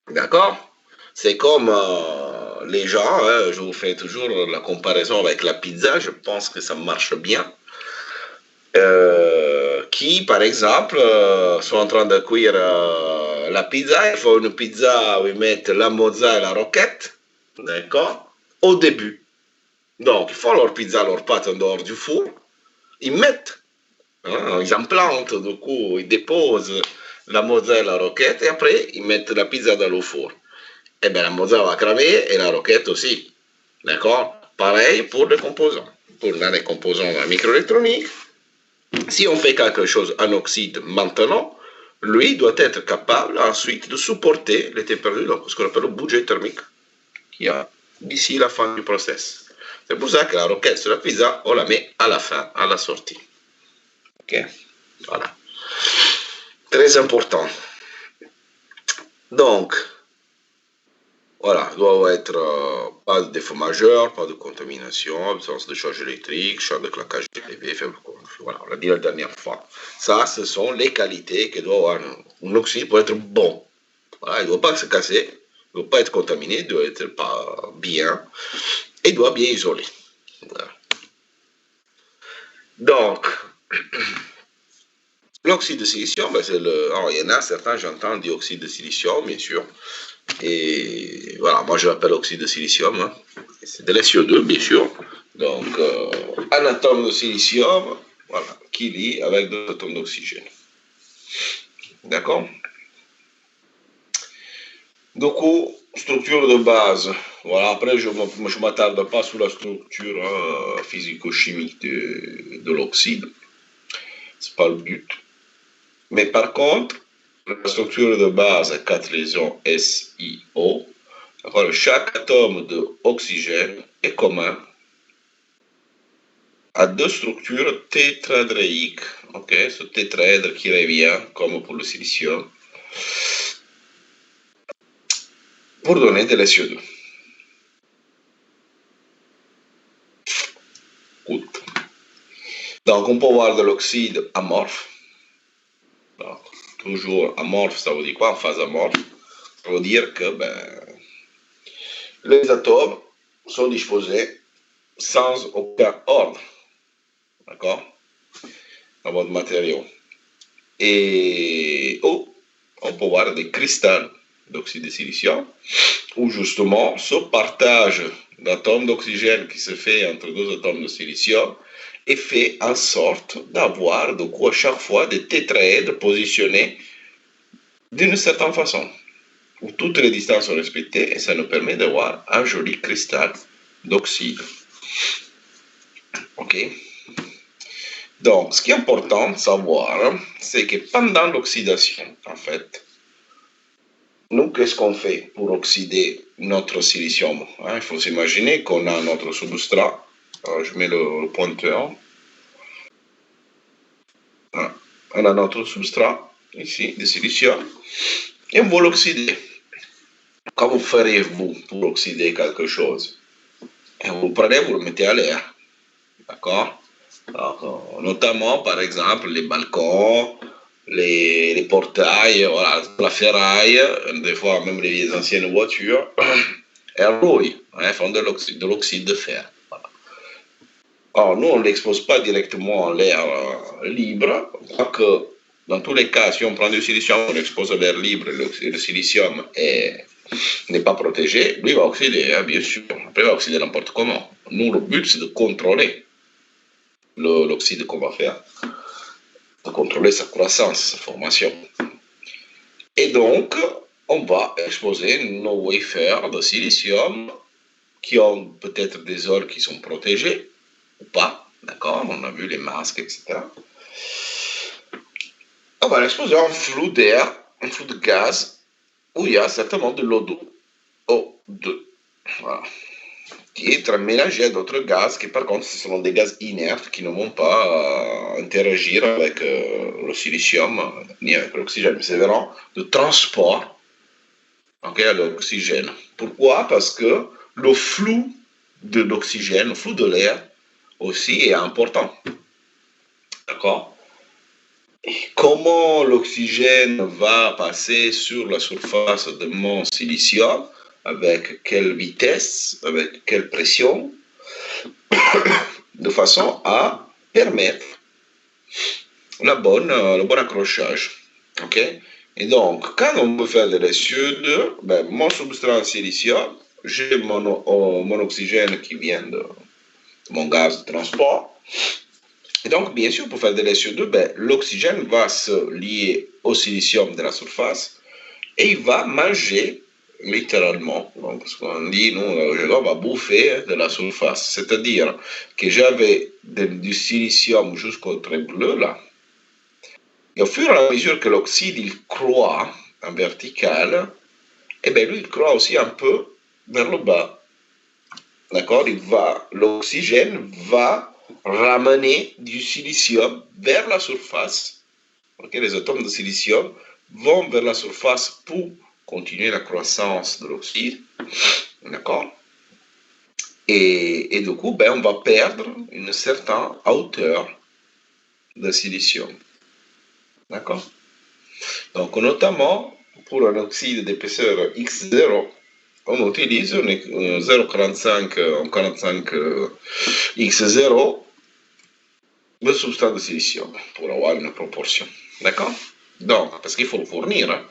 D'accord? C'est comme les gens, hein, je vous fais toujours la comparaison avec la pizza, je pense que ça marche bien. Qui, par exemple, sont en train de cuire la pizza, ils font une pizza où ils mettent la mozza et la roquette, d'accord? Au début. Donc, ils font leur pizza, leur pâte en dehors du four, ils mettent, hein, ils implantent, du coup, ils déposent la mozza et la roquette, et après, ils mettent la pizza dans le four. Eh bien, la mozza va cramer et la roquette aussi. D'accord? Pareil pour les composants. Pour les composants microélectroniques, si on fait quelque chose en oxyde maintenant, lui doit être capable ensuite de supporter les températures, ce qu'on appelle le budget thermique qu'il y a d'ici la fin du process. C'est pour ça que la roquette sur la pizza, on la met à la fin, à la sortie. Ok? Voilà. Très important. Donc, voilà, doit être pas de défaut majeur, pas de contamination, absence de charge électrique, charge de claquage élevé, faible conflit. Voilà, on l'a dit la dernière fois. Ça, ce sont les qualités que doit avoir un oxyde pour être bon. Voilà, il ne doit pas se casser, il ne doit pas être contaminé, il doit être pas bien, et il doit bien isoler. Voilà. Donc, l'oxyde de silicium, ben alors, il y en a certains, j'entends dioxyde de silicium, bien sûr. Et voilà, moi je l'appelle oxyde de silicium. Hein. C'est de la CO2, bien sûr. Donc, un atome de silicium, voilà, qui lie avec deux atomes d'oxygène. D'accord? Du coup, structure de base. Voilà, après, je ne m'attarde pas sur la structure physico-chimique de l'oxyde. Ce n'est pas le but. Mais par contre, la structure de base à 4 liaisons SiO, chaque atome d'oxygène est commun à deux structures tétraédriques. Ok, ce tétraèdre qui revient, comme pour le silicium, pour donner de la CO2. Good. Donc, on peut avoir de l'oxyde amorphe. Donc, toujours amorphe, ça veut dire quoi? En phase amorphe, ça veut dire que les atomes sont disposés sans aucun ordre. D'accord? Dans votre matériau. Et on peut voir des cristals d'oxyde de silicium où justement ce partage d'atomes d'oxygène qui se fait entre deux atomes de silicium est fait en sorte d'avoir de quoi chaque fois des tétraèdres positionnés d'une certaine façon, où toutes les distances sont respectées et ça nous permet d'avoir un joli cristal d'oxyde. Ok? Donc, ce qui est important de savoir, c'est que pendant l'oxydation, en fait, nous, qu'est-ce qu'on fait pour oxyder notre silicium? Il faut s'imaginer qu'on a notre substrat. Alors, je mets le pointeur. On a notre substrat, ici, de silicium, et on va l'oxyder. Comment ferez-vous pour oxyder quelque chose? Et vous le prenez, vous le mettez à l'air. D'accord? Alors, notamment, par exemple, les balcons, les portails, voilà, la ferraille, des fois même les anciennes voitures, elles rouillent, font de l'oxyde de fer. Voilà. Alors, nous, on ne l'expose pas directement en l'air libre, que dans tous les cas, si on prend du silicium, on l'expose à l'air libre, le silicium n'est pas protégé, lui va oxyder, hein, bien sûr. Après, il va oxyder n'importe comment. Nous, le but, c'est de contrôler l'oxyde qu'on va faire, de contrôler sa croissance, sa formation. Et donc, on va exposer nos wafers de silicium qui ont peut-être des zones qui sont protégées ou pas, d'accord? On a vu les masques, etc. On va l'exposer en flux d'air, un flux de gaz, où il y a certainement de l'O2. Voilà. Qui est mélangé à d'autres gaz qui, par contre, ce sont des gaz inertes qui ne vont pas interagir avec le silicium ni avec l'oxygène. C'est vraiment le transport à l'oxygène. Pourquoi? Parce que le flux de l'oxygène, le flux de l'air aussi est important. D'accord? comment l'oxygène va passer sur la surface de mon silicium, avec quelle vitesse, avec quelle pression, de façon à permettre le bon accrochage. Ok. Et donc, quand on veut faire de l'SO2, ben, mon substrat en silicium, j'ai mon oxygène qui vient de mon gaz de transport. Et donc, bien sûr, pour faire de l'SO2, ben, l'oxygène va se lier au silicium de la surface et il va manger littéralement. Donc, ce qu'on dit, nous, on va bouffer de la surface. C'est-à-dire que j'avais du silicium jusqu'au trait bleu, là. Et au fur et à mesure que l'oxyde il croît en vertical, et bien lui il croît aussi un peu vers le bas. D'accord. L'oxygène va ramener du silicium vers la surface. Okay. Les atomes de silicium vont vers la surface pour continuer la croissance de l'oxyde. D'accord. Et du coup, ben, on va perdre une certaine hauteur de silicium. D'accord. Donc, notamment, pour un oxyde d'épaisseur X0, on utilise un 0,45 X0 de substrat de silicium pour avoir une proportion. D'accord. Donc, parce qu'il faut le fournir. Hein.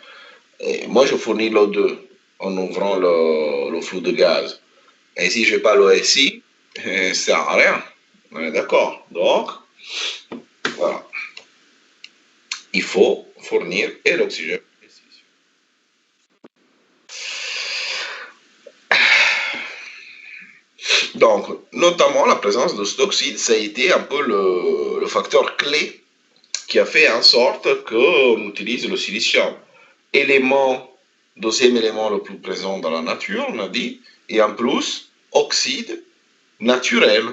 Et moi, je fournis l'O2 en ouvrant le flux de gaz. Et si je n'ai pas l'OSI, ça ne sert à rien. On est d'accord. Donc, voilà. Il faut fournir et l'oxygène. Donc, notamment la présence de cet oxyde, ça a été un peu le facteur clé qui a fait en sorte qu'on utilise le silicium. Deuxième élément le plus présent dans la nature, on a dit, et en plus, oxyde naturel,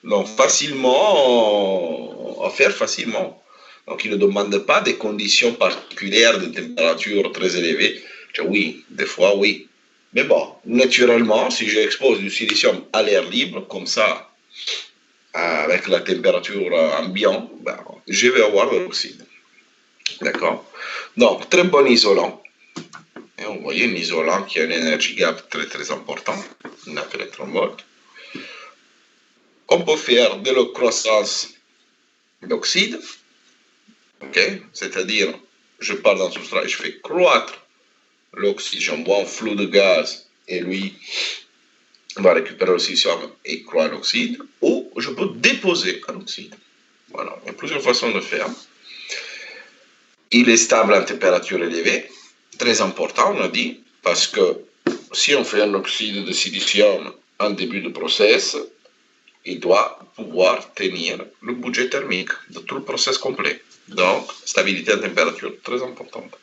donc facilement, à faire facilement. Donc, il ne demande pas des conditions particulières de température très élevées. Oui, des fois, oui. Mais bon, naturellement, si j'expose du silicium à l'air libre, comme ça, avec la température ambiante, ben, je vais avoir de l'oxyde. D'accord. Donc, très bon isolant. Et on voit un isolant qui a une energy gap très très important, 9 électronvolts. On peut faire de la croissance d'oxyde, okay. C'est-à-dire, je pars d'un substrat et je fais croître l'oxyde, j'envoie un flux de gaz et lui va récupérer le silicium et croît l'oxyde, ou je peux déposer un oxyde. Voilà, il y a plusieurs façons de faire. Il est stable en température élevée, très important, on a dit, parce que si on fait un oxyde de silicium en début de process, il doit pouvoir tenir le budget thermique de tout le process complet. Donc, stabilité en température, très importante.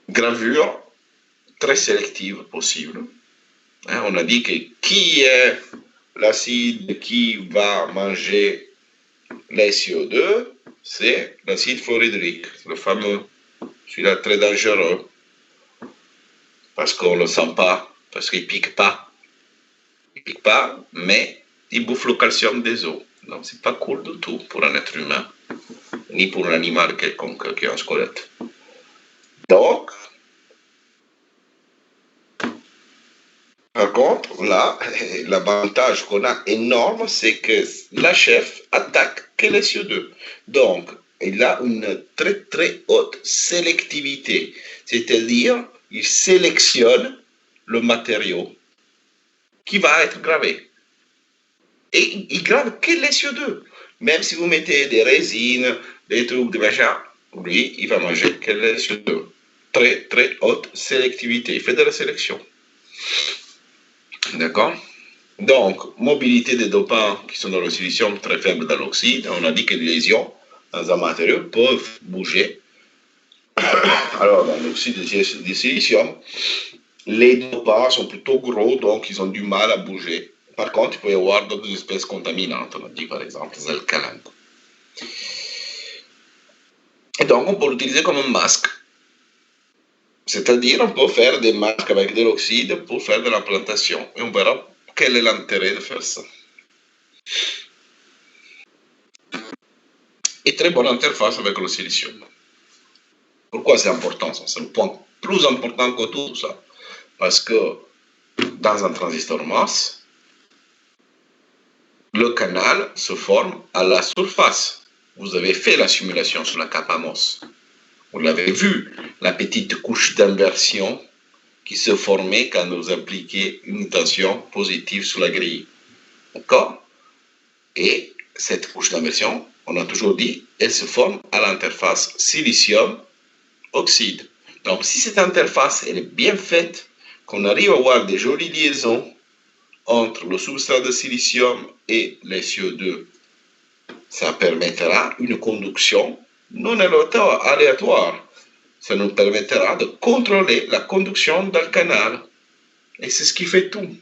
Gravure très sélective possible. Hein, on a dit que qui est l'acide qui va manger les CO2, c'est l'acide fluorhydrique, le fameux, celui-là très dangereux, parce qu'on ne le sent pas, parce qu'il ne pique pas. Il ne pique pas, mais il bouffe le calcium des os. Donc, c'est pas cool du tout pour un être humain, ni pour un animal quelconque qui a un squelette. Donc, par contre, là, l'avantage qu'on a énorme, c'est que la chef attaque que les CO2. Donc, il a une très très haute sélectivité. C'est-à-dire, il sélectionne le matériau qui va être gravé. Et il grave que les CO2. Même si vous mettez des résines, des trucs, des machins, lui, il va manger que les CO2. Très très haute sélectivité. Il fait de la sélection. D'accord. Donc, mobilité des dopants qui sont dans le silicium très faible dans l'oxyde. On a dit que les lésions dans un matériau peuvent bouger. Alors, dans l'oxyde de silicium, les dopants sont plutôt gros, donc ils ont du mal à bouger. Par contre, il peut y avoir d'autres espèces contaminantes, on a dit par exemple les alcalantes. Et donc, on peut l'utiliser comme un masque. C'est-à-dire, on peut faire des masques avec de l'oxyde pour faire de l'implantation. Et on verra quel est l'intérêt de faire ça. et très bonne interface avec le silicium. Pourquoi c'est important? C'est le point plus important que tout ça. Parce que dans un transistor MOS, le canal se forme à la surface. Vous avez fait la simulation sur la capa MOS. Vous l'avez vu, la petite couche d'inversion qui se formait quand vous appliquez une tension positive sur la grille. D'accord? Et cette couche d'inversion, on a toujours dit, elle se forme à l'interface silicium-oxyde. Donc, si cette interface elle est bien faite, qu'on arrive à avoir des jolies liaisons entre le substrat de silicium et les CO2, ça permettra une conduction non aléatoire. Ça nous permettra de contrôler la conduction dans le canal. Et c'est ce qui fait tout.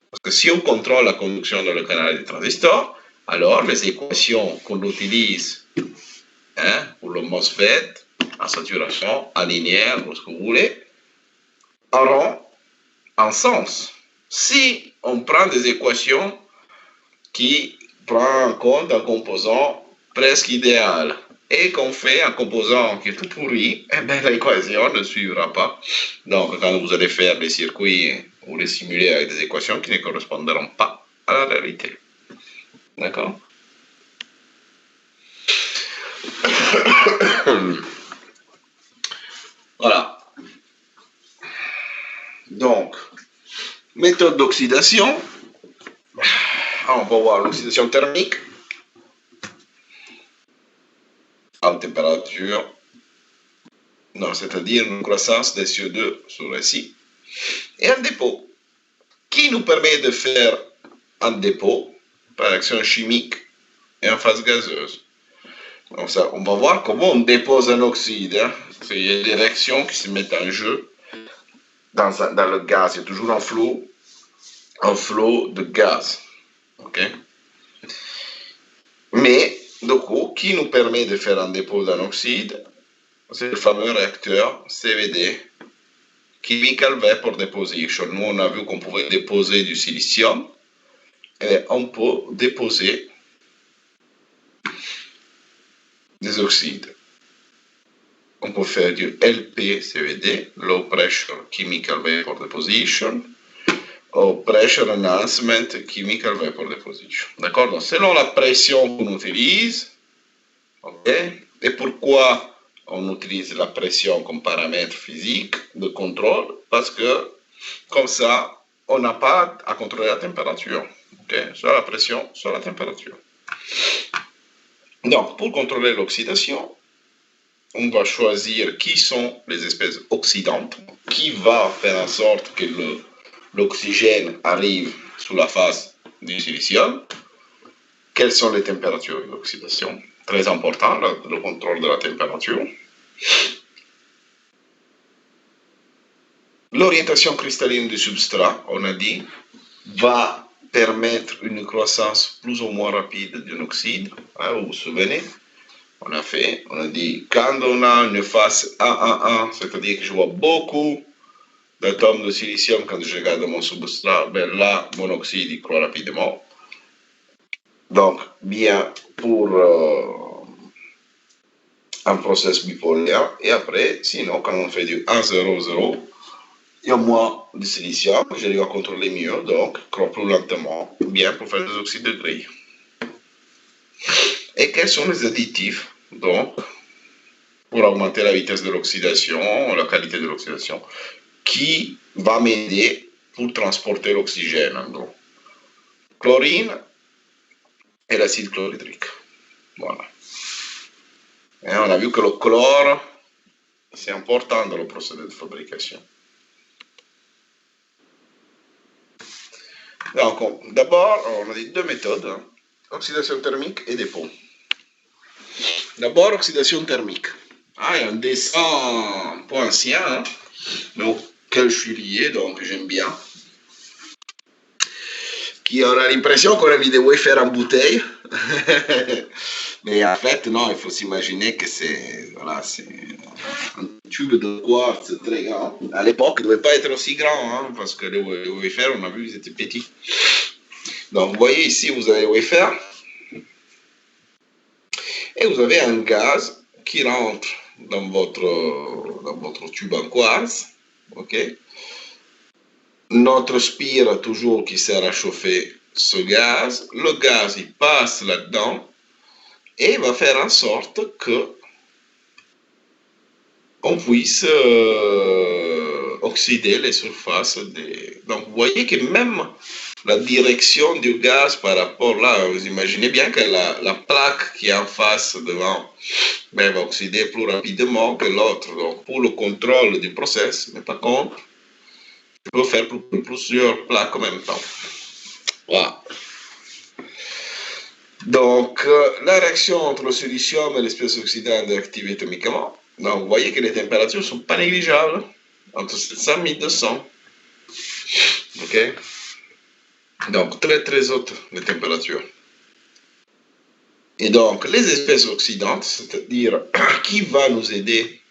Parce que si on contrôle la conduction dans le canal des transistors, alors les équations qu'on utilise pour le MOSFET, en saturation, en linéaire, ou ce que vous voulez, auront un sens. Si on prend des équations qui prennent en compte un composant presque idéal et qu'on fait un composant qui est tout pourri, eh bien l'équation ne suivra pas. Donc quand vous allez faire des circuits, vous les simuler avec des équations qui ne correspondront pas à la réalité. D'accord? Voilà. Donc, méthode d'oxydation. On va voir l'oxydation thermique à température, c'est-à-dire une croissance des CO2 sur SI, et un dépôt qui nous permet de faire un dépôt par action chimique et en phase gazeuse. Donc ça, on va voir comment on dépose un oxyde. Il y a des réactions qui se mettent en jeu. Dans le gaz, il y a toujours un flot de gaz. Okay? Mais, du coup, qui nous permet de faire un dépôt d'un oxyde, c'est le fameux réacteur CVD, Chemical Vapor Deposition. Nous, on a vu qu'on pouvait déposer du silicium, et on peut déposer des oxydes. On peut faire du LPCVD, Low Pressure Chemical Vapor Deposition, ou Pressure Enhancement Chemical Vapor Deposition. D'accord? Donc, selon la pression qu'on utilise, okay, et pourquoi on utilise la pression comme paramètre physique de contrôle? Parce que, comme ça, on n'a pas à contrôler la température. Okay? Soit la pression, soit la température. Donc, pour contrôler l'oxydation, on va choisir qui sont les espèces oxydantes, qui va faire en sorte que l'oxygène arrive sous la face du silicium, quelles sont les températures d'oxydation, très important, le contrôle de la température. L'orientation cristalline du substrat, on a dit, va permettre une croissance plus ou moins rapide d'un oxyde. Vous vous souvenez? On a dit, quand on a une phase 1-1-1, c'est-à-dire que je vois beaucoup d'atomes de silicium quand je regarde mon substrat, ben là, mon oxyde il croît rapidement. Donc, bien pour un processus bipolaire. Et après, sinon, quand on fait du 1-0-0, il y a moins de silicium, je dois contrôler mieux, donc, croît plus lentement, bien pour faire des oxydes de grille. Et quels sont les additifs, donc, pour augmenter la vitesse de l'oxydation, la qualité de l'oxydation, qui va m'aider pour transporter l'oxygène, donc, chlorine et l'acide chlorhydrique. Voilà. Et on a vu que le chlore, c'est important dans le procédé de fabrication. Donc, d'abord, on a dit deux méthodes, oxydation thermique et dépôt. D'abord, oxydation thermique. Il y a un dessin un peu ancien, mais auquel je suis lié, donc j'aime bien. Qui aura l'impression qu'on a mis des wafers en bouteille. Mais en fait, non, il faut s'imaginer que c'est un tube de quartz très grand. À l'époque, il ne devait pas être aussi grand, parce que les wafers, on a vu, ils étaient petits. Donc, vous voyez ici, vous avez les wafers. et vous avez un gaz qui rentre dans votre tube en quartz. Ok. Notre spire toujours qui sert à chauffer ce gaz. Le gaz, il passe là-dedans et il va faire en sorte que on puisse oxyder les surfaces des... Donc, vous voyez que même la direction du gaz par rapport là, vous imaginez bien que la plaque qui est en face devant va oxyder plus rapidement que l'autre. Donc, pour le contrôle du process, mais par contre, je peux faire plusieurs plaques en même temps. Voilà. Donc, la réaction entre le silicium et l'espèce oxydante est activée atomiquement. Donc, vous voyez que les températures ne sont pas négligeables, entre 700 et 1200. Ok? Donc, très très hautes les températures. Et donc, les espèces oxydantes, c'est-à-dire qui va nous aider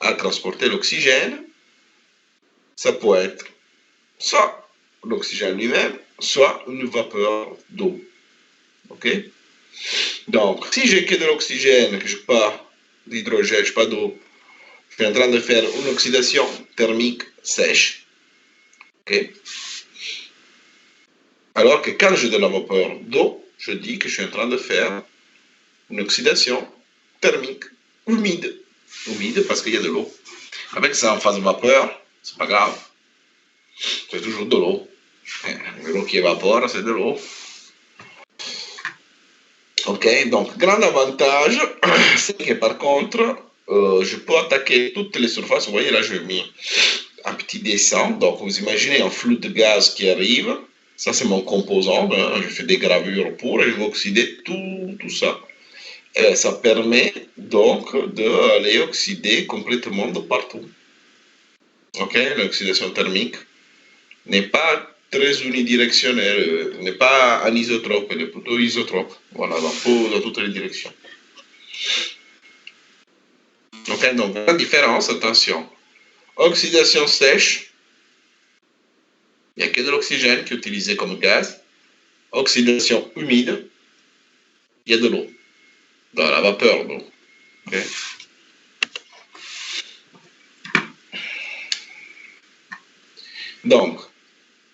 à transporter l'oxygène, ça peut être soit l'oxygène lui-même, soit une vapeur d'eau. Ok? Donc, si j'ai que de l'oxygène, que je n'ai pas d'hydrogène, je n'ai pas d'eau, je suis en train de faire une oxydation thermique sèche. Okay. Alors que quand j'ai de la vapeur d'eau, je dis que je suis en train de faire une oxydation thermique humide. Humide parce qu'il y a de l'eau. Avec ça en phase de vapeur, c'est pas grave. C'est toujours de l'eau. L'eau qui évapore, c'est de l'eau. Ok, donc grand avantage, c'est que par contre, je peux attaquer toutes les surfaces. Vous voyez là, je mis un petit dessin. Donc vous imaginez un flux de gaz qui arrive. Ça, c'est mon composant. Je fais des gravures pour et je vais oxyder tout ça. Et ça permet donc d'aller oxyder complètement de partout. Ok, l'oxydation thermique n'est pas très unidirectionnelle, n'est pas anisotrope, elle est plutôt isotrope. Voilà, dans toutes les directions. Ok, donc la différence, attention. Oxydation sèche, il n'y a que de l'oxygène qui est utilisé comme gaz. Oxydation humide, il y a de l'eau, dans la vapeur d'eau. Okay. Donc,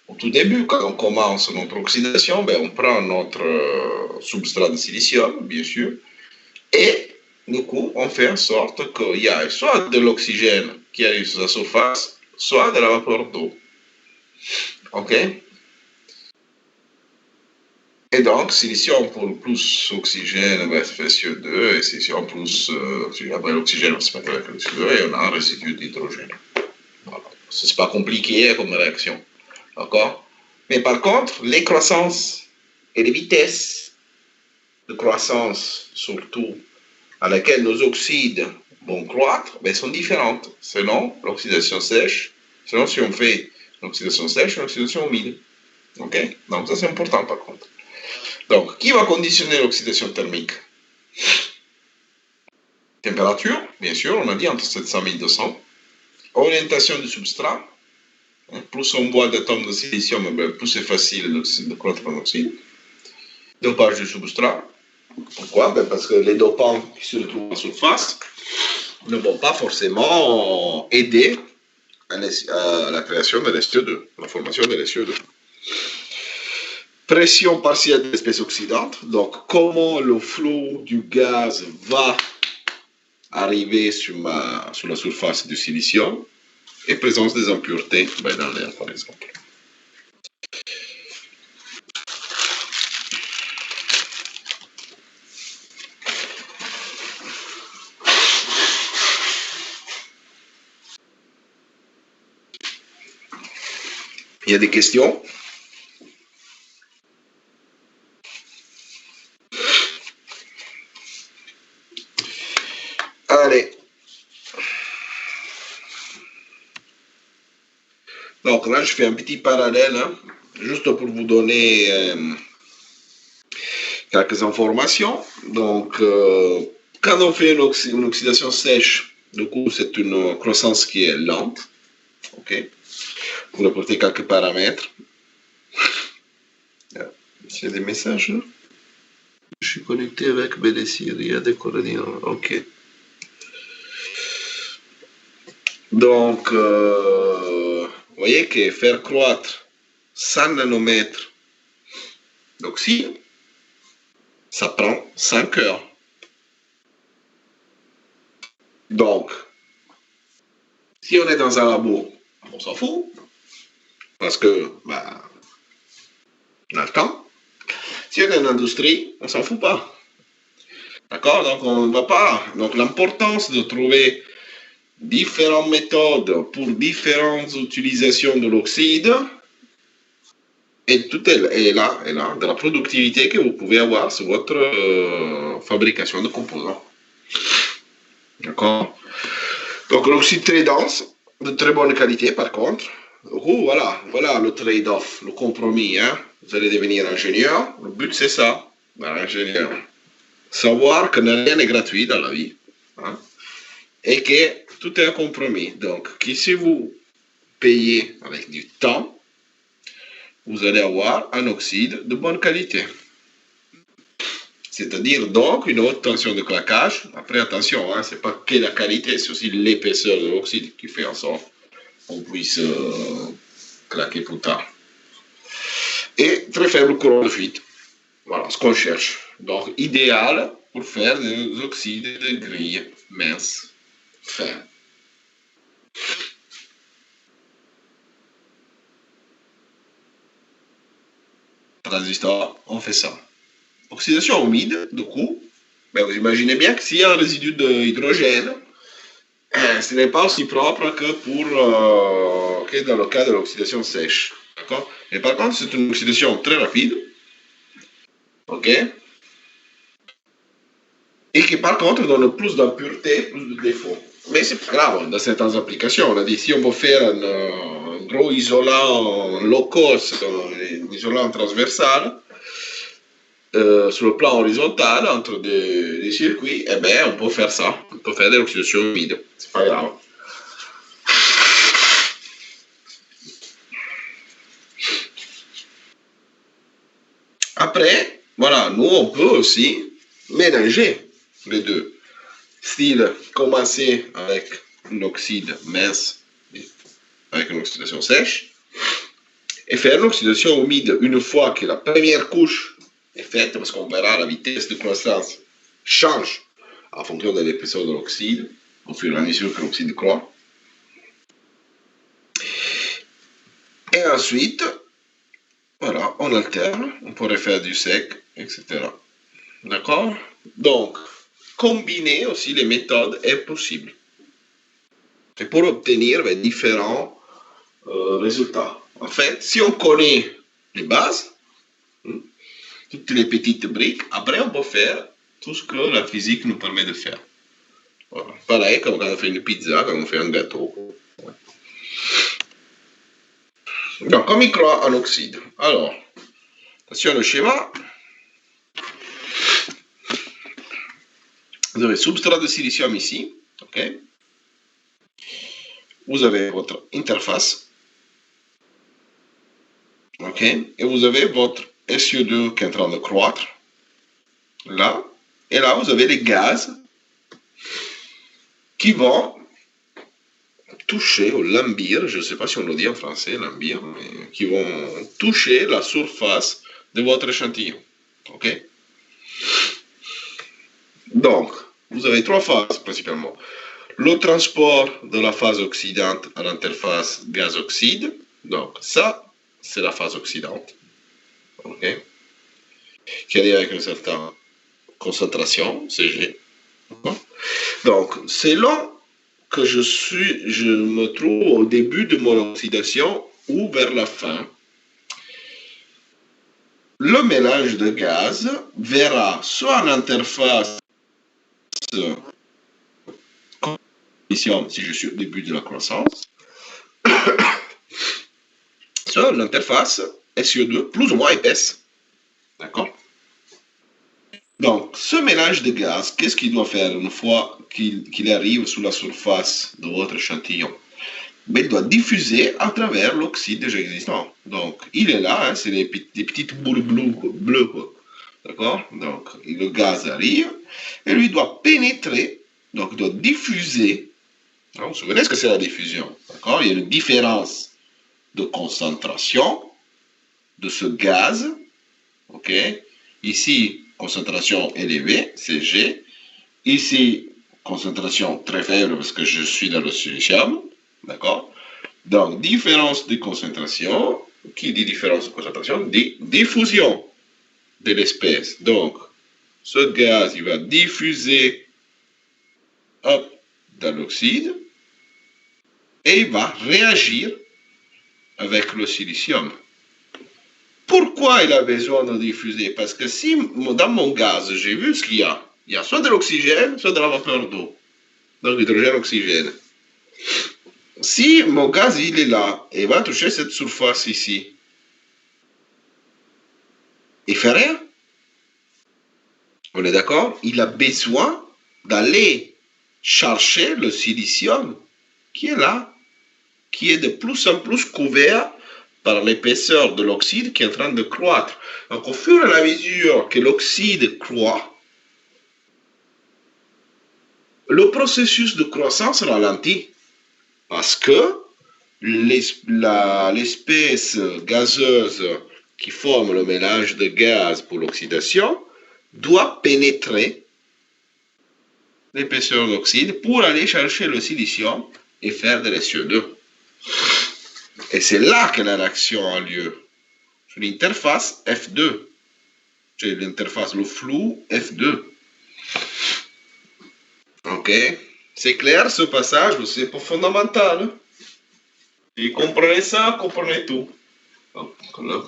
au tout début, quand on commence notre oxydation, on prend notre substrat de silicium, bien sûr, et du coup, on fait en sorte qu'il y ait soit de l'oxygène qui arrive sur la surface, soit de la vapeur d'eau. Ok? Et donc, silicium pour plus oxygène, ça fait CO2, et silicium plus après l'oxygène, on se met avec le CO2, et on a un résidu d'hydrogène. Voilà. C'est pas compliqué comme réaction. D'accord? Mais par contre, les croissances et les vitesses de croissance, surtout, à laquelle nos oxydes vont croître, sont différentes selon l'oxydation sèche, selon si on fait l'oxydation sèche ou l'oxydation humide. Ok? Donc ça c'est important par contre. Donc, qui va conditionner l'oxydation thermique? Température, bien sûr, on a dit entre 700 et 1200. Orientation du substrat. Plus on boit d'atomes de silicium, plus c'est facile de croître en oxyde. Dopage du substrat. Pourquoi? Parce que les dopants qui se retrouvent en surface ne vont pas forcément aider à la création de l'SO2, la formation de l'SO2. Pression partielle de l'espèce oxydante, donc comment le flot du gaz va arriver sur la surface du silicium, et présence des impuretés dans l'air par exemple. Il y a des questions? Allez. Donc là, je fais un petit parallèle, juste pour vous donner quelques informations. Donc, quand on fait une oxydation sèche, du coup, c'est une croissance qui est lente. Ok. Pour apporter quelques paramètres. J'ai des messages là? Je suis connecté avec BDC, il y a des coordinates. Ok. Donc, vous voyez que faire croître 100 nanomètres d'oxyde, ça prend 5 heures. Donc, si on est dans un labo, on s'en fout, parce que, bah, on a le temps. Si on est en industrie, on s'en fout pas. D'accord? Donc, on ne va pas. Donc, l'importance de trouver différentes méthodes pour différentes utilisations de l'oxyde, et tout est là, de la productivité que vous pouvez avoir sur votre fabrication de composants. D'accord? Donc, l'oxyde très dense, de très bonne qualité par contre. Voilà le trade-off, le compromis. Hein? Vous allez devenir ingénieur. Le but, c'est ça, ingénieur. Savoir que rien n'est gratuit dans la vie. Hein? Et que tout est un compromis. Donc, si vous payez avec du temps, vous allez avoir un oxyde de bonne qualité. C'est-à-dire donc une haute tension de claquage. Après, attention, hein, c'est pas que la qualité, c'est aussi l'épaisseur de l'oxyde qui fait en sorte qu'on puisse claquer plus tard. Et très faible courant de fuite. Voilà ce qu'on cherche. Donc, idéal pour faire des oxydes de grille minces, fins. Transistor, on fait ça. Oxydation humide, du coup, ben vous imaginez bien que s'il y a un résidu d'hydrogène, ce n'est pas aussi propre que dans le cas de l'oxydation sèche. D'accord? Mais par contre, c'est une oxydation très rapide. OK? Et qui par contre donne plus d'impureté, plus de défauts. Mais c'est pas grave, dans certaines applications, on a dit si on peut faire un gros isolant low cost, un isolant transversal, sur le plan horizontal entre des circuits, eh bien, on peut faire ça. On peut faire de l'oxydation humide. C'est pas grave. Après, voilà, nous, on peut aussi mélanger les deux. Style, commencer avec un oxyde mince, avec une oxydation sèche, et faire l'oxydation humide une fois que la première couche est faite, parce qu'on verra la vitesse de croissance change en fonction de l'épaisseur de l'oxyde, au fur et à mesure que l'oxyde croît. Et ensuite, voilà, on alterne, on pourrait faire du sec, etc. D'accord? Donc, combiner aussi les méthodes est possible. Et pour obtenir différents résultats. En fait, si on connaît les bases, toutes les petites briques, après on peut faire tout ce que la physique nous permet de faire. Voilà. Pareil comme quand on fait une pizza, quand on fait un gâteau. Ouais. Donc, comme il croit en oxyde. Alors, attention au schéma. Vous avez substrat de silicium ici. Ok. Vous avez votre interface. Ok. Et vous avez votre SO2 qui est en train de croître. Là. Et là, vous avez les gaz qui vont toucher au lambir, je ne sais pas si on le dit en français, lambir, mais qui vont toucher la surface de votre échantillon. Ok? Donc, vous avez trois phases principalement. Le transport de la phase oxydante à l'interface gaz-oxyde. Donc, ça, c'est la phase oxydante. Ok? Qui arrive avec une certaine concentration, Cg. Donc, selon que je me trouve au début de mon oxydation ou vers la fin, le mélange de gaz verra soit en interface si je suis au début de la croissance, soit une interface SO2 plus ou moins épaisse. D'accord? Donc, ce mélange de gaz, qu'est-ce qu'il doit faire une fois qu'il arrive sur la surface de votre échantillon? Mais il doit diffuser à travers l'oxyde déjà existant. Donc, il est là, hein, c'est des petites boules bleues, quoi. D'accord? Donc, le gaz arrive et lui doit pénétrer, donc il doit diffuser. Vous vous souvenez ce que c'est la diffusion? D'accord? Il y a une différence de concentration de ce gaz. OK? Ici, concentration élevée, c'est G. Ici, concentration très faible parce que je suis dans le silicium. D'accord? Donc, différence de concentration. Qui dit différence de concentration dit diffusion de l'espèce. Donc, ce gaz, il va diffuser hop, dans l'oxyde et il va réagir avec le silicium. Pourquoi il a besoin de diffuser? Parce que si dans mon gaz, j'ai vu ce qu'il y a soit de l'oxygène, soit de la vapeur d'eau. Donc hydrogène, oxygène. Si mon gaz, il est là, et va toucher cette surface ici, il fait rien. On est d'accord? Il a besoin d'aller chercher le silicium qui est là, qui est de plus en plus couvert par l'épaisseur de l'oxyde qui est en train de croître. Donc, au fur et à mesure que l'oxyde croît, le processus de croissance ralentit parce que l'espèce gazeuse qui forme le mélange de gaz pour l'oxydation doit pénétrer l'épaisseur d'oxyde pour aller chercher le silicium et faire de la CO2. Et c'est là que la réaction a lieu, sur l'interface F2. C'est l'interface, le flou F2. Ok? C'est clair ce passage, c'est pas fondamental. Si vous comprenez ça, vous comprenez tout. Hop, là.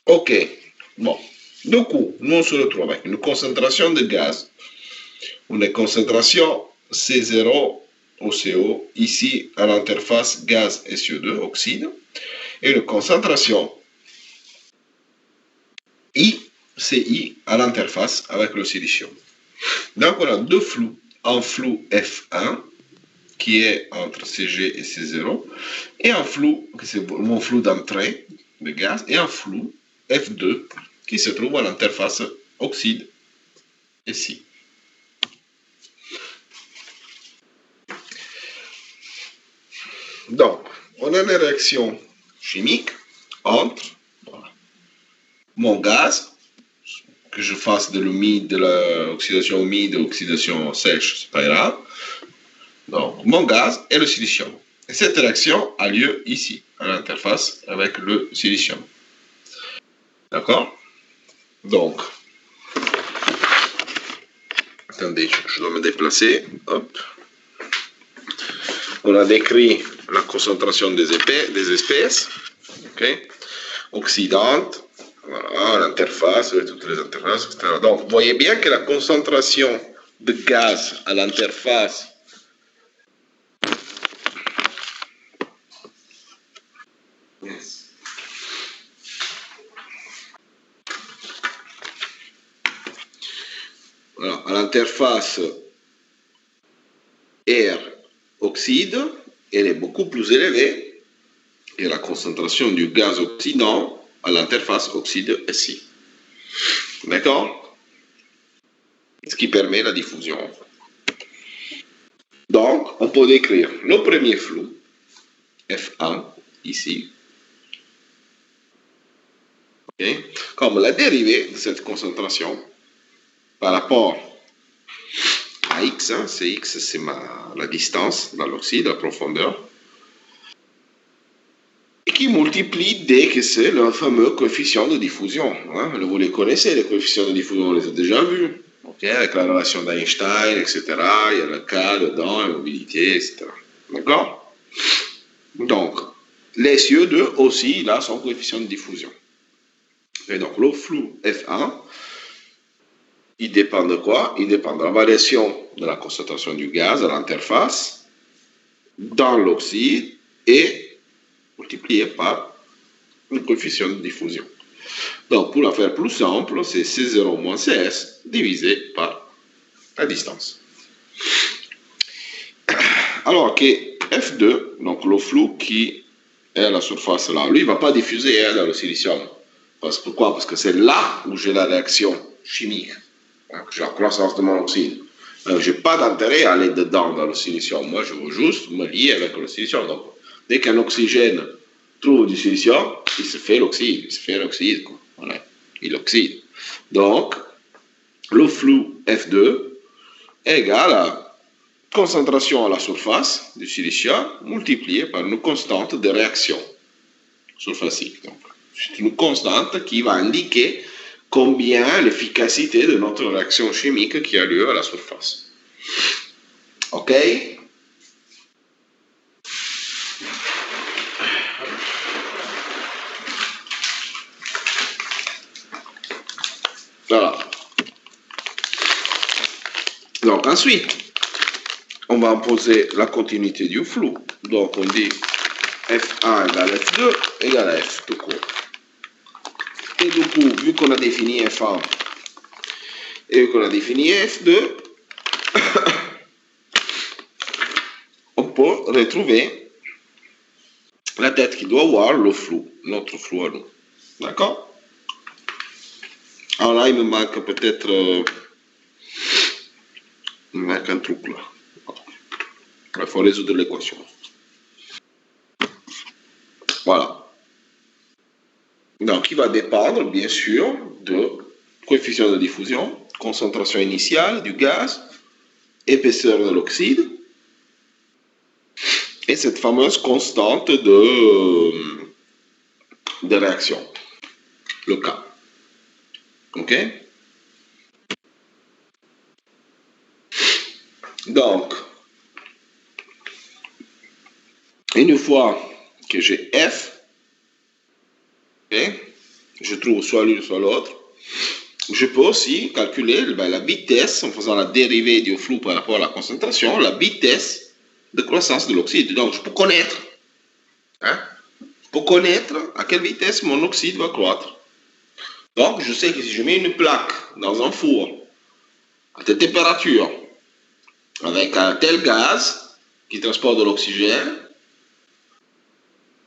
Ok, bon. Du coup, nous on se retrouve avec une concentration de gaz, une concentration C0 au CO, ici à l'interface gaz et CO2, oxyde, et une concentration ICI à l'interface avec le silicium. Donc on a deux flux, un flux F1 qui est entre CG et C0, et un flux, c'est mon flux d'entrée de gaz, et un flux F2 qui se trouve à l'interface oxyde ici. Donc, on a une réaction chimique entre mon gaz, que je fasse de l'humide, de l'oxydation humide, oxydation sèche, c'est pas grave. Donc, mon gaz et le silicium. Et cette réaction a lieu ici, à l'interface avec le silicium. D'accord? Donc, attendez, je dois me déplacer. Hop. On a décrit la concentration des espèces. Okay? Oxydante, voilà, l'interface, toutes les interfaces, etc. Donc, vous voyez bien que la concentration de gaz à l'interface voilà, à l'interface air-oxyde, elle est beaucoup plus élevée et la concentration du gaz oxydant à l'interface oxyde-SI. D'accord? Ce qui permet la diffusion. Donc, on peut décrire le premier flux, F1, ici, okay, comme la dérivée de cette concentration par rapport à X, hein, c'est X, c'est la distance dans l'oxyde, la profondeur, et qui multiplie D, que c'est le fameux coefficient de diffusion. Hein. Vous les connaissez, les coefficients de diffusion, on les a déjà vus. Okay, avec la relation d'Einstein, etc. Il y a le K dedans, la mobilité, etc. D'accord? Donc, les CO2 aussi, là, sont coefficient de diffusion. Et donc, le flux F1, il dépend de quoi? Il dépend de la variation de la concentration du gaz à l'interface, dans l'oxyde, et multiplié par le coefficient de diffusion. Donc, pour la faire plus simple, c'est C0 moins CS divisé par à distance. Alors que F2, donc le flou qui est à la surface là, lui, il ne va pas diffuser dans le silicium. Pourquoi? Parce que c'est là où j'ai la réaction chimique. J'ai la croissance de mon oxyde. Je n'ai pas d'intérêt à aller dedans dans le silicium. Moi, je veux juste me lier avec le silicium. Donc, dès qu'un oxygène trouve du silicium, il se fait l'oxyde. Il se fait l'oxyde. Voilà. Il oxyde. Donc, le flou F2 est égal à concentration à la surface du silicium multipliée par une constante de réaction surfacique. Donc, c'est une constante qui va indiquer combien l'efficacité de notre réaction chimique qui a lieu à la surface. OK? Voilà. Donc ensuite, on va imposer la continuité du flou. Donc on dit F1 égale F2 égale à F tout court. Et du coup, vu qu'on a défini F1 et vu qu'on a défini F2, on peut retrouver la tête qui doit avoir le flou, notre flou à nous. D'accord? Alors là, il me manque peut-être il me manque un truc là. Il faut résoudre l'équation. Voilà. Donc, il va dépendre, bien sûr, de coefficient de diffusion, concentration initiale du gaz, épaisseur de l'oxyde, et cette fameuse constante de réaction, le K. OK? Donc, une fois que j'ai F, okay, je trouve soit l'une soit l'autre, je peux aussi calculer la vitesse, en faisant la dérivée du flou par rapport à la concentration, la vitesse de croissance de l'oxyde. Donc, je peux connaître, à quelle vitesse mon oxyde va croître. Donc, je sais que si je mets une plaque dans un four à telle température, avec un tel gaz qui transporte de l'oxygène,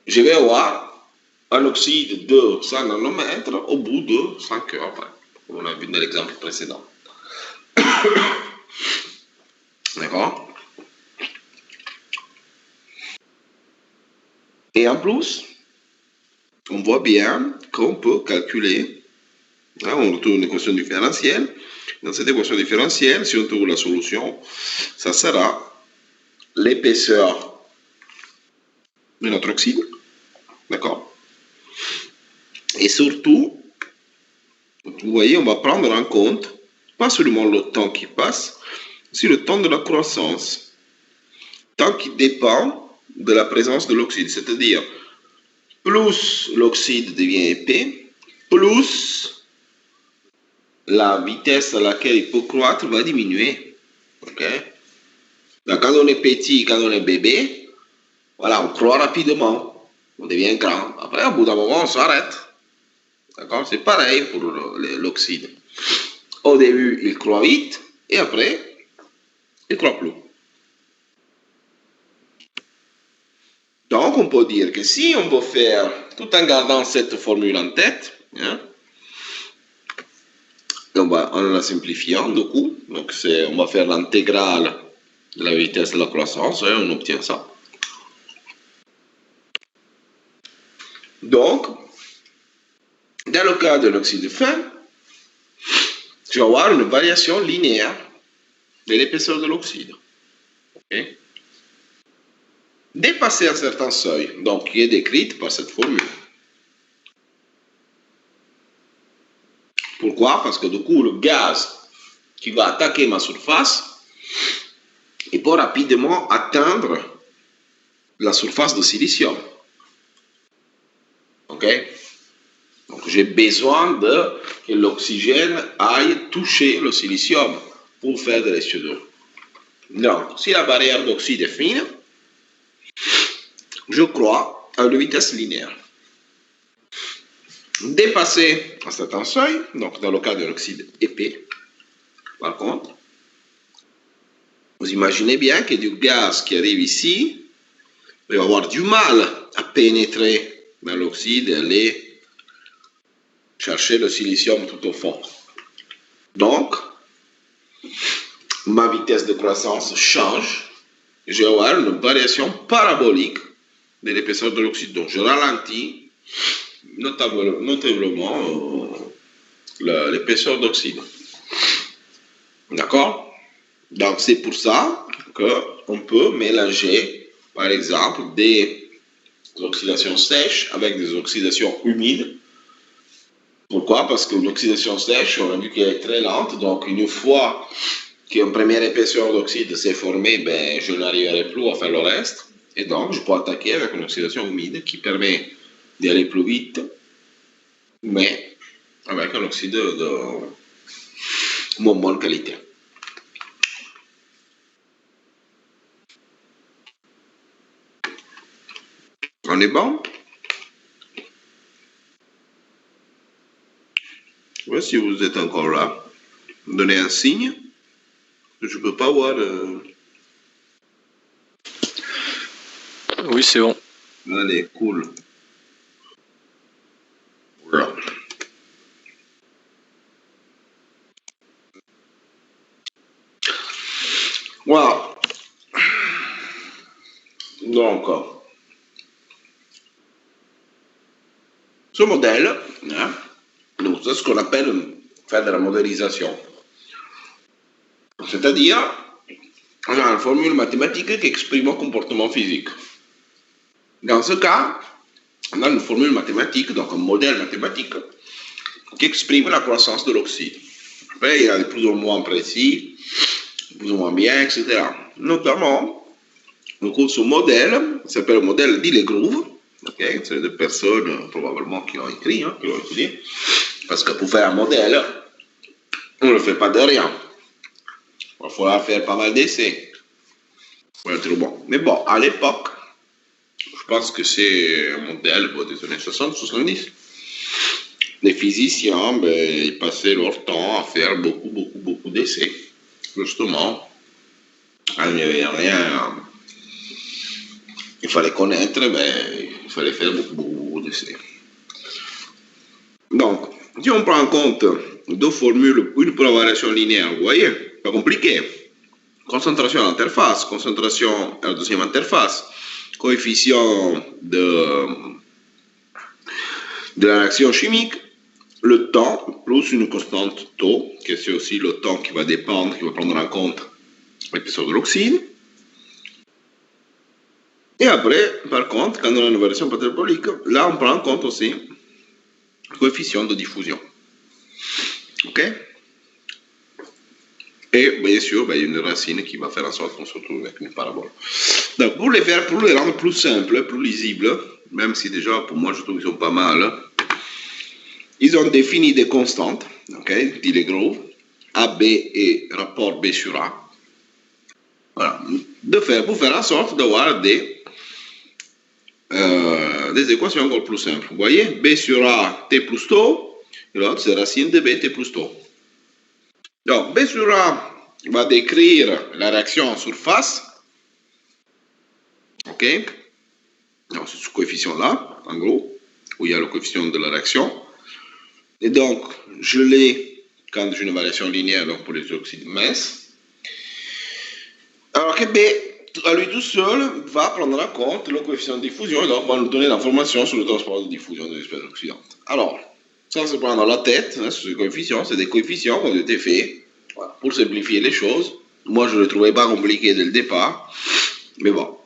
je vais avoir un oxyde de 100 nanomètres au bout de 5 heures, comme on a vu dans l'exemple précédent. D'accord? Et en plus, on voit bien qu'on peut calculer, on retrouve une équation différentielle. Dans cette équation différentielle, si on trouve la solution, ça sera l'épaisseur de notre oxyde. D'accord? Et surtout, vous voyez, on va prendre en compte, pas seulement le temps qui passe, mais le temps de la croissance. Temps qui dépend de la présence de l'oxyde. C'est-à-dire, plus l'oxyde devient épais, plus la vitesse à laquelle il peut croître va diminuer. Okay? Donc, quand on est petit, quand on est bébé, voilà, on croît rapidement, on devient grand. Après, au bout d'un moment, on s'arrête. D'accord? C'est pareil pour l'oxyde. Au début, il croît vite, et après, il ne croît plus. Donc, on peut dire que si on peut faire, tout en gardant cette formule en tête, en la simplifiant, du coup, donc on va faire l'intégrale de la vitesse de la croissance, et on obtient ça. Donc, dans le cas de l'oxyde fin, je vais avoir une variation linéaire de l'épaisseur de l'oxyde. Okay? Dépasser un certain seuil, donc qui est décrite par cette formule. Pourquoi? Parce que du coup, le gaz qui va attaquer ma surface, il peut rapidement atteindre la surface de silicium. Ok? Donc j'ai besoin que l'oxygène aille toucher le silicium pour faire de l'H2. Donc, si la barrière d'oxyde est fine, je crois à une vitesse linéaire. Dépasser un certain seuil, donc dans le cas de l'oxyde épais, par contre, vous imaginez bien que du gaz qui arrive ici, il va avoir du mal à pénétrer dans l'oxyde et aller chercher le silicium tout au fond. Donc, ma vitesse de croissance change. Je vais avoir une variation parabolique de l'épaisseur de l'oxyde. Donc, je ralentis notablement l'épaisseur d'oxyde. D'accord? Donc, c'est pour ça qu'on peut mélanger, par exemple, des oxydations sèches avec des oxydations humides. Pourquoi? Parce qu'une oxydation sèche, on a vu qu'elle est très lente. Donc, une fois qu'une première épaisseur d'oxyde s'est formée, ben, je n'arriverai plus à faire le reste. Et donc, je peux attaquer avec une oxydation humide qui permet d'aller plus vite, mais avec un oxyde de moins bonne qualité. On est bon? Ouais, si vous êtes encore là, donnez un signe. Je ne peux pas voir. Oui, c'est bon. Allez, cool. Voilà. Voilà. Donc, ce modèle, hein, c'est ce qu'on appelle faire de la modélisation. C'est-à-dire, on a une formule mathématique qui exprime un comportement physique. Dans ce cas, on a une formule mathématique, donc un modèle mathématique, qui exprime la croissance de l'oxyde. Après, il y a des plus ou moins précis, plus ou moins bien, etc. Notamment, ce modèle s'appelle le modèle d'Ille-Groove. Okay, c'est des personnes probablement qui l'ont écrit, qui l'ont étudié. Parce que pour faire un modèle, on ne le fait pas de rien. Il va falloir faire pas mal d'essais pour être bon. Mais bon, à l'époque, je pense que c'est un modèle des années 60-70. Les physiciens, ils passaient leur temps à faire beaucoup d'essais. Justement, il n'y avait rien. Il fallait connaître, il fallait faire beaucoup d'essais. Donc, si on prend en compte deux formules, une pour la variation linéaire, vous voyez, pas compliqué. Concentration à l'interface, concentration à la deuxième interface, coefficient de la réaction chimique, le temps plus une constante taux, que c'est aussi le temps qui va dépendre, qui va prendre en compte l'épaisseur de l'oxyde. Et après, par contre, quand on a une variation parabolique, là on prend en compte aussi le coefficient de diffusion. Ok? Et bien sûr, il y a une racine qui va faire en sorte qu'on se retrouve avec une parabole. Donc, pour les rendre plus simples, plus lisibles, même si déjà pour moi je trouve qu'ils sont pas mal, ils ont défini des constantes, ok, d'Ille-Groove, AB et rapport B sur A. Voilà. Pour faire en sorte d'avoir des équations encore plus simples. Vous voyez, B sur A, T plus tau, et l'autre c'est racine de B, T plus tau. Donc, B sur A va décrire la réaction en surface. Ok? Donc, c'est ce coefficient-là, en gros, où il y a le coefficient de la réaction. Et donc, je l'ai quand j'ai une variation linéaire donc pour les oxydes minces. Alors que B, à lui tout seul, va prendre en compte le coefficient de diffusion et donc va nous donner l'information sur le transport de diffusion de l'espèce oxydante. Alors, sans se prendre la tête, ces coefficients, c'est des coefficients qui ont été faits pour simplifier les choses. Moi, je ne les trouvais pas compliqués dès le départ, mais bon,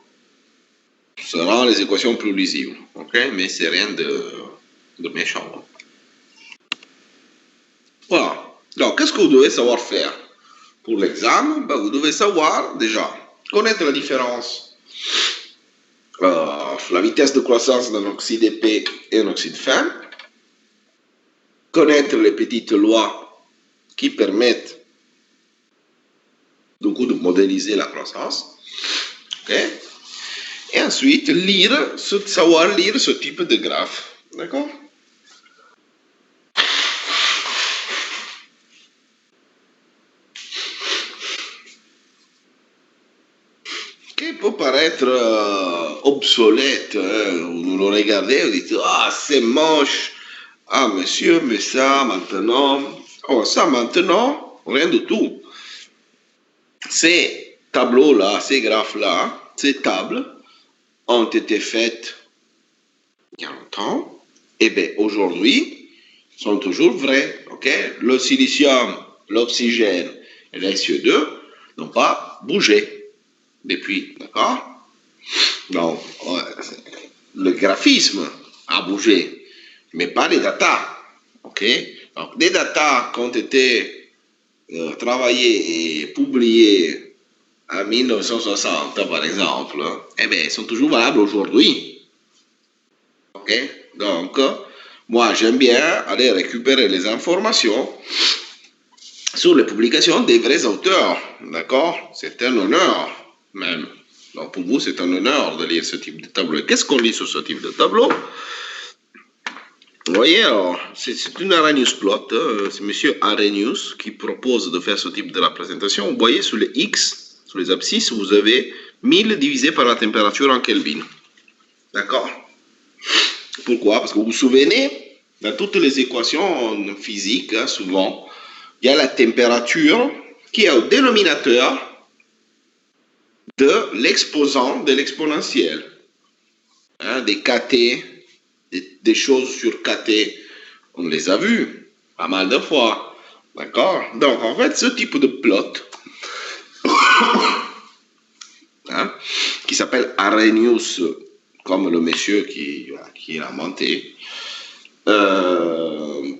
ça rend les équations plus lisibles, ok? Mais c'est rien de méchant. Voilà. Donc, qu'est-ce que vous devez savoir faire pour l'examen? Vous devez savoir, déjà, connaître la différence, la vitesse de croissance d'un oxyde épais et un oxyde fin, connaître les petites lois qui permettent du coup de modéliser la croissance, okay? Et ensuite savoir lire ce type de graphe, d'accord? peut paraître obsolète. Hein. Vous le regardez, vous dites, ah, c'est moche. Ah, monsieur, mais ça, maintenant... Oh, ça, maintenant, rien du tout. Ces tableaux-là, ces graphes-là, ces tables ont été faites il y a longtemps. Et bien, aujourd'hui, sont toujours vrais. Okay? Le silicium, l'oxygène et le SO2 n'ont pas bougé depuis. D'accord? Donc, le graphisme a bougé, mais pas les datas. Okay? Donc, des datas qui ont été travaillées et publiées en 1960, par exemple, eh bien, sont toujours valables aujourd'hui. Okay? Donc, moi, j'aime bien aller récupérer les informations sur les publications des vrais auteurs. D'accord? C'est un honneur, même. Donc, pour vous, c'est un honneur de lire ce type de tableau. Qu'est-ce qu'on lit sur ce type de tableau? Vous voyez, alors, c'est une Arrhenius plot. C'est M. Arrhenius qui propose de faire ce type de représentation. Vous voyez, sur les X, sur les abscisses, vous avez 1000 divisé par la température en Kelvin. D'accord? Pourquoi? Parce que vous vous souvenez, dans toutes les équations physiques, hein, souvent, il y a la température qui est au dénominateur de l'exposant de l'exponentielle. Hein, des kT, des choses sur kT, on les a vues pas mal de fois. D'accord? Donc, en fait, ce type de plot, hein, qui s'appelle Arrhenius, comme le monsieur qui l'a inventé,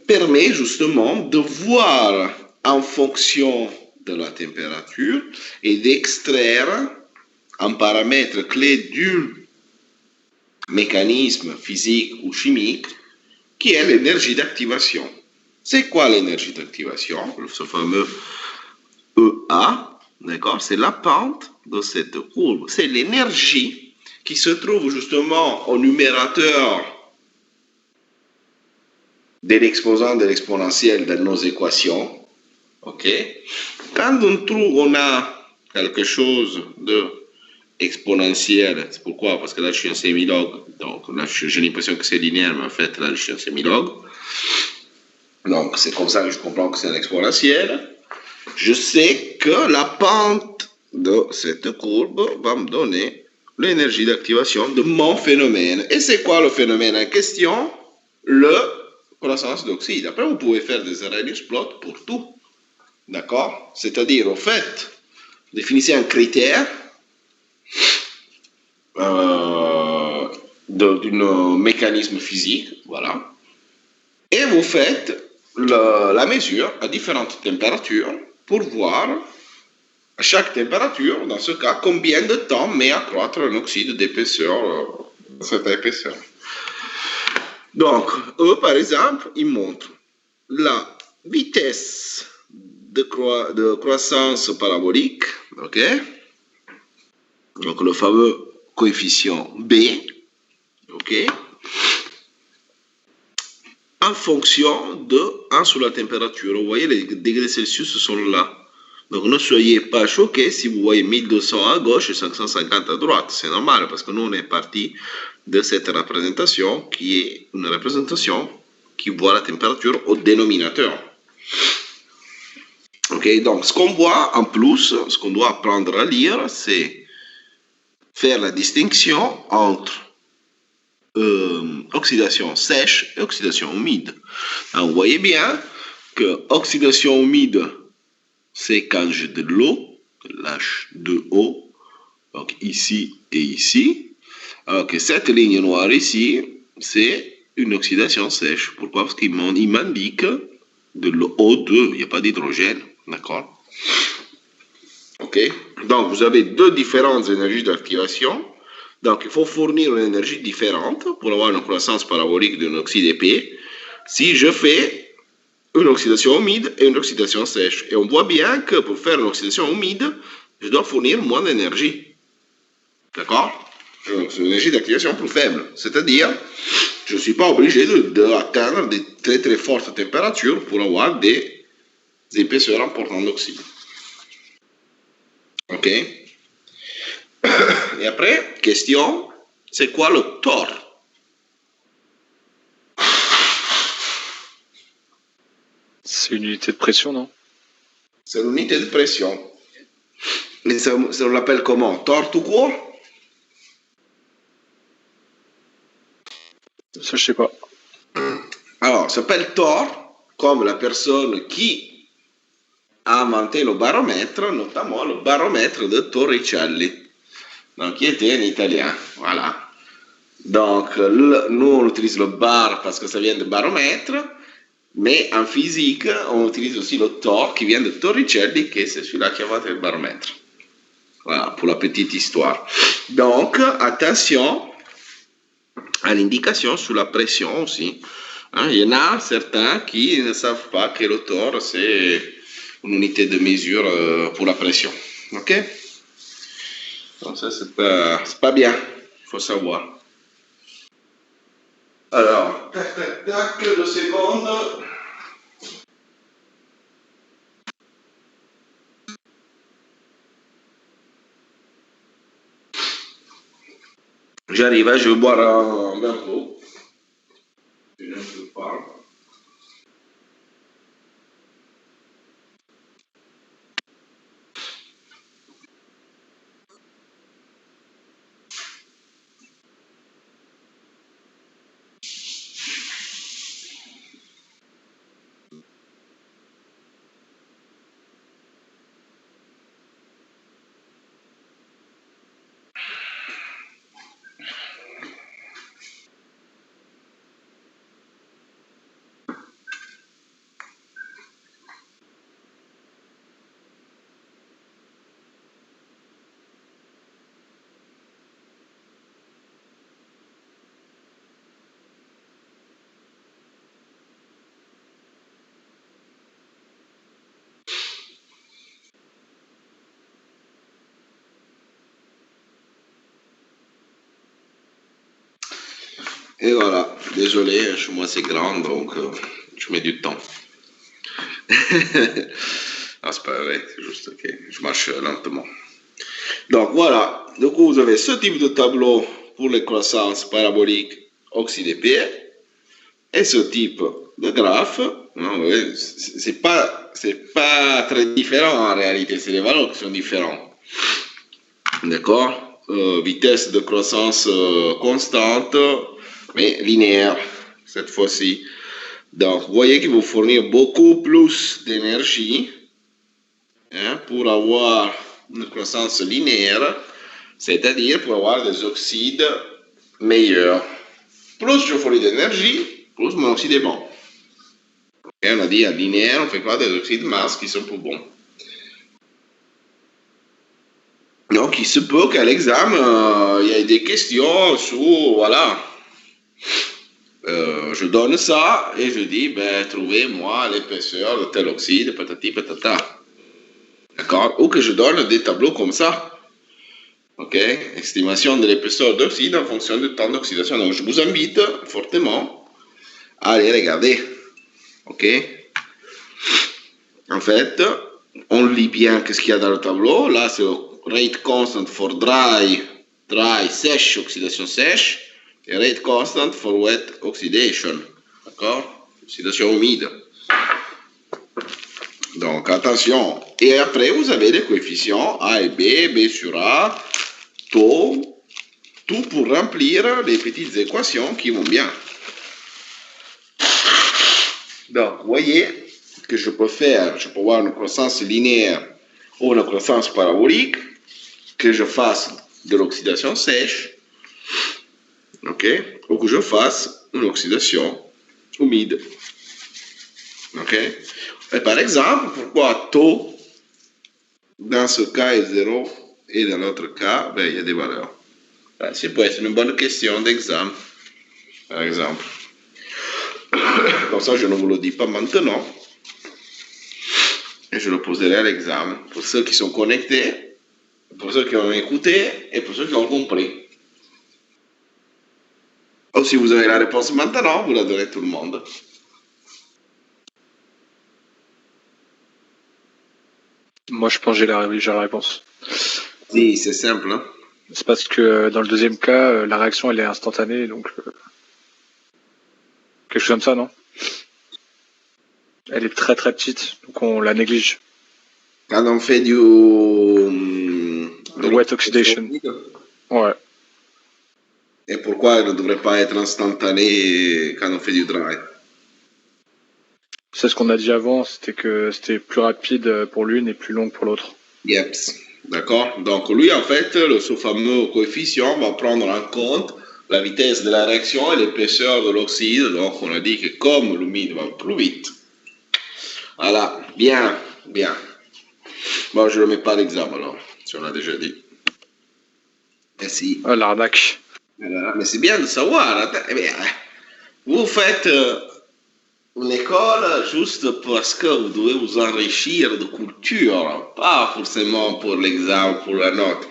permet justement de voir en fonction de la température et d'extraire un paramètre clé du mécanisme physique ou chimique qui est l'énergie d'activation. C'est quoi l'énergie d'activation? Ce fameux EA, d'accord? C'est la pente de cette courbe. C'est l'énergie qui se trouve justement au numérateur de l'exposant de l'exponentielle de nos équations. Ok? Quand on a quelque chose de exponentielle, c'est pourquoi? Parce que là je suis un sémilog, donc là j'ai l'impression que c'est linéaire, mais en fait là je suis un sémilog. Donc c'est comme ça que je comprends que c'est un exponentiel. Je sais que la pente de cette courbe va me donner l'énergie d'activation de mon phénomène. Et c'est quoi le phénomène en question? Le croissance d'oxyde. Après, vous pouvez faire des Arrhenius plots pour tout. D'accord? C'est-à-dire, au fait, définissez un critère d'un mécanisme physique, voilà, et vous faites la mesure à différentes températures pour voir à chaque température, dans ce cas, combien de temps met à croître un oxyde d'épaisseur, cette épaisseur. Donc, eux, par exemple, ils montrent la vitesse de croissance parabolique, ok? Donc, le fameux coefficient B, ok? En fonction de 1 sur la température. Vous voyez, les degrés Celsius sont là. Donc, ne soyez pas choqués si vous voyez 1200 à gauche et 550 à droite. C'est normal parce que nous, on est parti de cette représentation qui est une représentation qui voit la température au dénominateur. Ok, donc ce qu'on voit en plus, ce qu'on doit apprendre à lire, c'est faire la distinction entre oxydation sèche et oxydation humide. Alors, vous voyez bien que oxydation humide, c'est quand j'ai de l'eau, l'H2O, donc ici et ici, alors que cette ligne noire ici, c'est une oxydation sèche. Pourquoi? Parce qu'il m'indique de l'O2, il n'y a pas d'hydrogène, d'accord? Ok? Donc, vous avez deux différentes énergies d'activation. Donc, il faut fournir une énergie différente pour avoir une croissance parabolique d'un oxyde épais. Si je fais une oxydation humide et une oxydation sèche. Et on voit bien que pour faire une oxydation humide, je dois fournir moins d'énergie. D'accord? C'est une énergie d'activation plus faible. C'est-à-dire, je ne suis pas obligé d'atteindre des très très fortes températures pour avoir des épaisseurs importantes d'oxyde. Ok? Et après, question, c'est quoi le torr? C'est une unité de pression, non? C'est l'unité de pression. Et ça, on l'appelle comment? Torr tout court? Ça, je sais pas. Alors, ça s'appelle torr comme la personne qui a inventé le baromètre, notamment le baromètre de Torricelli, donc qui était un Italien. Voilà. Donc, nous, on utilise le bar parce que ça vient de baromètre, mais en physique, on utilise aussi le torr qui vient de Torricelli, qui c'est celui-là qui a inventé le baromètre. Voilà, pour la petite histoire. Donc, attention à l'indication sur la pression aussi. Hein, il y en a certains qui ne savent pas que le torr, c'est une unité de mesure pour la pression. OK? Donc ça, c'est pas bien. Il faut savoir. Alors, tac, tac, tac, 2 secondes. J'arrive, je vais boire un verre d'eau. Je ne peux pas. Et voilà, désolé, chez moi c'est grand, donc je mets du temps. Ah, c'est pas vrai, c'est juste que je marche lentement. Donc voilà, du coup vous avez ce type de tableau pour les croissances paraboliques oxydées et ce type de graphe. C'est pas très différent en réalité, c'est les valeurs qui sont différentes. D'accord? Vitesse de croissance constante, mais linéaire cette fois-ci. Donc, vous voyez qu'il vous fournit beaucoup plus d'énergie pour avoir une croissance linéaire, c'est-à-dire pour avoir des oxydes meilleurs. Plus je fournis d'énergie, plus mon oxyde est bon. Et on a dit en linéaire, on fait quoi? Des oxydes masse qui sont plus bons. Donc, il se peut qu'à l'examen, il y ait des questions sur, voilà, je donne ça et je dis, ben, trouvez-moi l'épaisseur de tel oxyde, patati patata. D'accord? Ou que je donne des tableaux comme ça. OK? Estimation de l'épaisseur d'oxyde en fonction du temps d'oxydation. Donc, je vous invite fortement à aller regarder. OK? En fait, on lit bien qu'est-ce qu'il y a dans le tableau. Là, c'est rate constant for dry, sèche, oxydation sèche. Et rate constant for wet oxidation. D'accord? Oxydation humide. Donc, attention. Et après, vous avez les coefficients A et B, B sur A, taux, tout pour remplir les petites équations qui vont bien. Donc, vous voyez que je peux avoir une croissance linéaire ou une croissance parabolique, que je fasse de l'oxydation sèche, ok, ou que je fasse une oxydation humide. Ok. Et par exemple, pourquoi taux dans ce cas est 0 et dans l'autre cas, ben, il y a des valeurs. Ça peut être une bonne question d'examen, par exemple. Comme ça, je ne vous le dis pas maintenant. Et je le poserai à l'examen. Pour ceux qui sont connectés, pour ceux qui ont écouté et pour ceux qui ont compris. Ou si vous avez la réponse maintenant, vous la donnez à tout le monde. Moi, je pense que j'ai la réponse. Oui, c'est simple. Hein? C'est parce que dans le deuxième cas, la réaction elle est instantanée, donc quelque chose comme ça, non? Elle est très très petite, donc on la néglige. Quand on fait de Wet l'oxydation oxidation. humide, Ouais. et pourquoi elle ne devrait pas être instantanée quand on fait du dry? C'est ce qu'on a dit avant, c'était que c'était plus rapide pour l'une et plus long pour l'autre. Yeps. D'accord? Donc lui, en fait, ce fameux coefficient va prendre en compte la vitesse de la réaction et l'épaisseur de l'oxyde. Donc on a dit que comme l'humide va plus vite, voilà, bien, bien. Bon, je ne remets pas l'examen alors, si on a déjà dit. Eh si. Ah, l'arnaque. Mais c'est bien de savoir. Eh bien, vous faites une école juste parce que vous devez vous enrichir de culture, pas forcément pour l'examen, pour la note.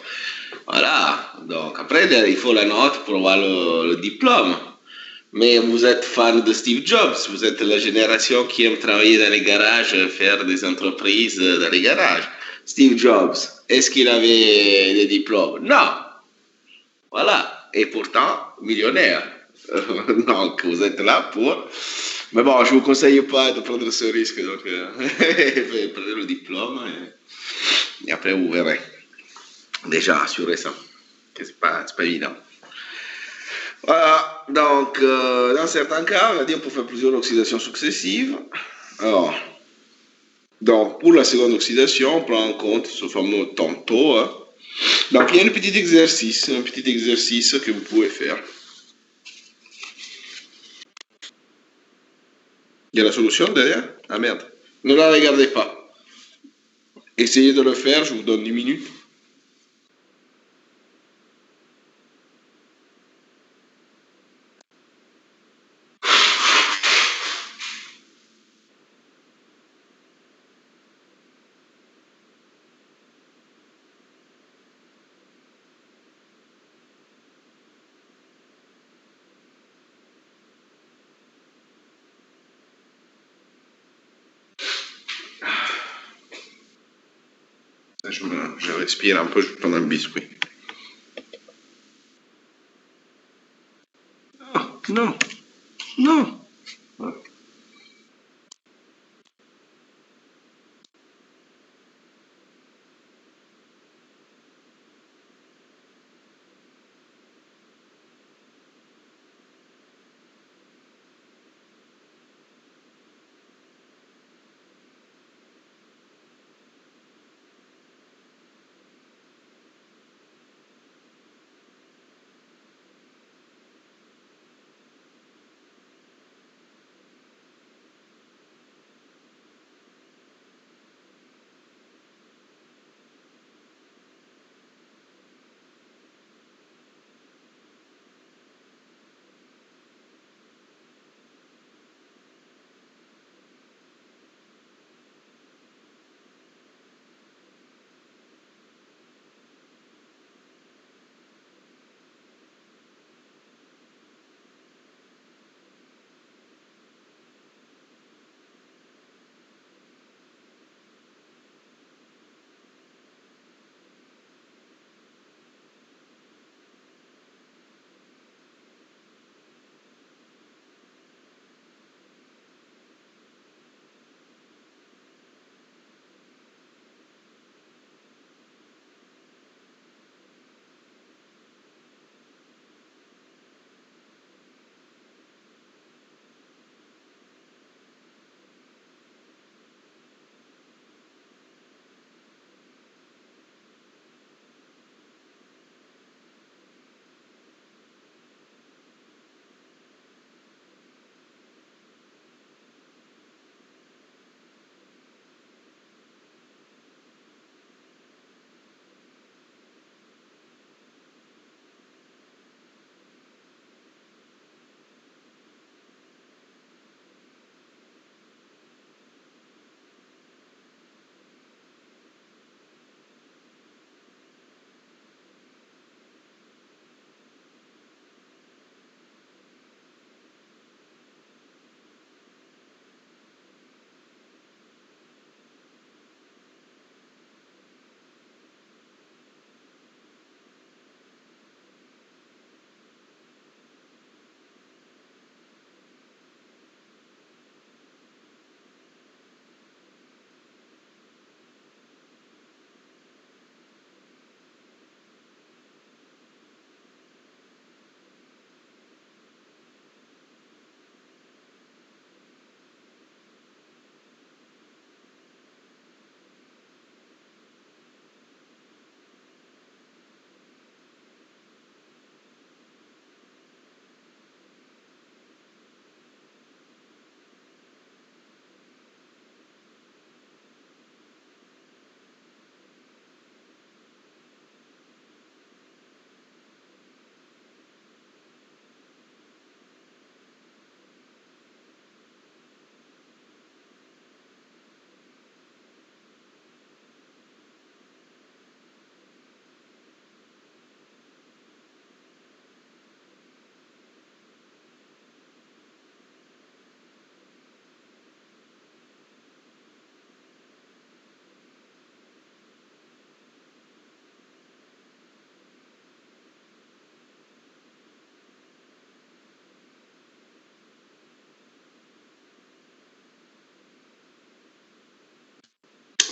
Voilà, donc après, il faut la note pour avoir le diplôme. Mais vous êtes fan de Steve Jobs, vous êtes la génération qui aime travailler dans les garages, faire des entreprises dans les garages. Steve Jobs, est-ce qu'il avait des diplômes? Non. Voilà, et pourtant, millionnaire. Donc, vous êtes là pour... Mais bon, je ne vous conseille pas de prendre ce risque, donc prenez le diplôme et après vous verrez. Déjà, assurez ça, que c'est pas évident. Voilà, donc dans certains cas, on a dit qu'on peut faire plusieurs oxydations successives. Alors, donc pour la seconde oxydation, on prend en compte ce fameux tantôt. Hein. Donc il y a un petit exercice que vous pouvez faire. Il y a la solution derrière? Ah merde, ne la regardez pas. Essayez de le faire, je vous donne 10 minutes. Je respire un peu, je prends un biscuit. Oh, non, non.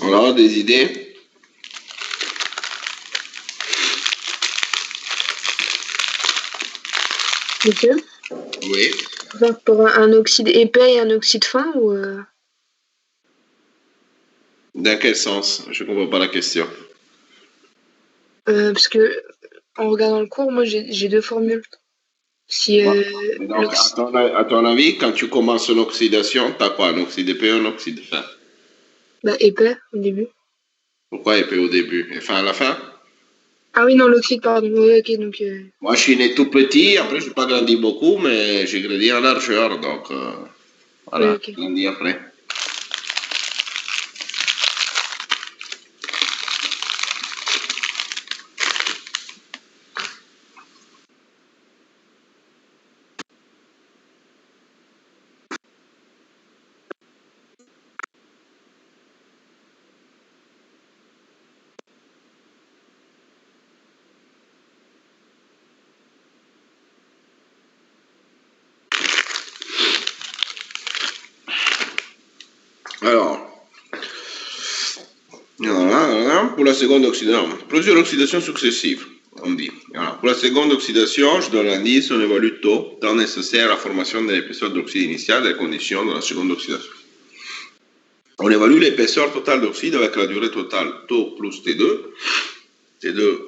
Alors, des idées? Ok. Oui. Genre pour un oxyde épais et un oxyde fin ou Dans quel sens? Je comprends pas la question. parce que en regardant le cours, moi j'ai deux formules. Si Donc, à ton avis, quand tu commences une oxydation, tu as quoi? Un oxyde épais ou un oxyde fin? bah, épais au début. Pourquoi épais au début et fin à la fin? Ah oui non l'oxyde pardon. Oui, ok donc. Moi, je suis né tout petit, après, je n'ai pas grandi beaucoup, mais j'ai grandi en largeur, donc Oui voilà, ok. j'ai grandi après. Alors, voilà, pour la seconde oxydation, plusieurs oxydations successives, on dit. Voilà. Pour la seconde oxydation, je donne l'indice, on évalue taux, temps nécessaire à la formation de l'épaisseur d'oxyde initial des conditions de la seconde oxydation. On évalue l'épaisseur totale d'oxyde avec la durée totale taux plus T2. T2,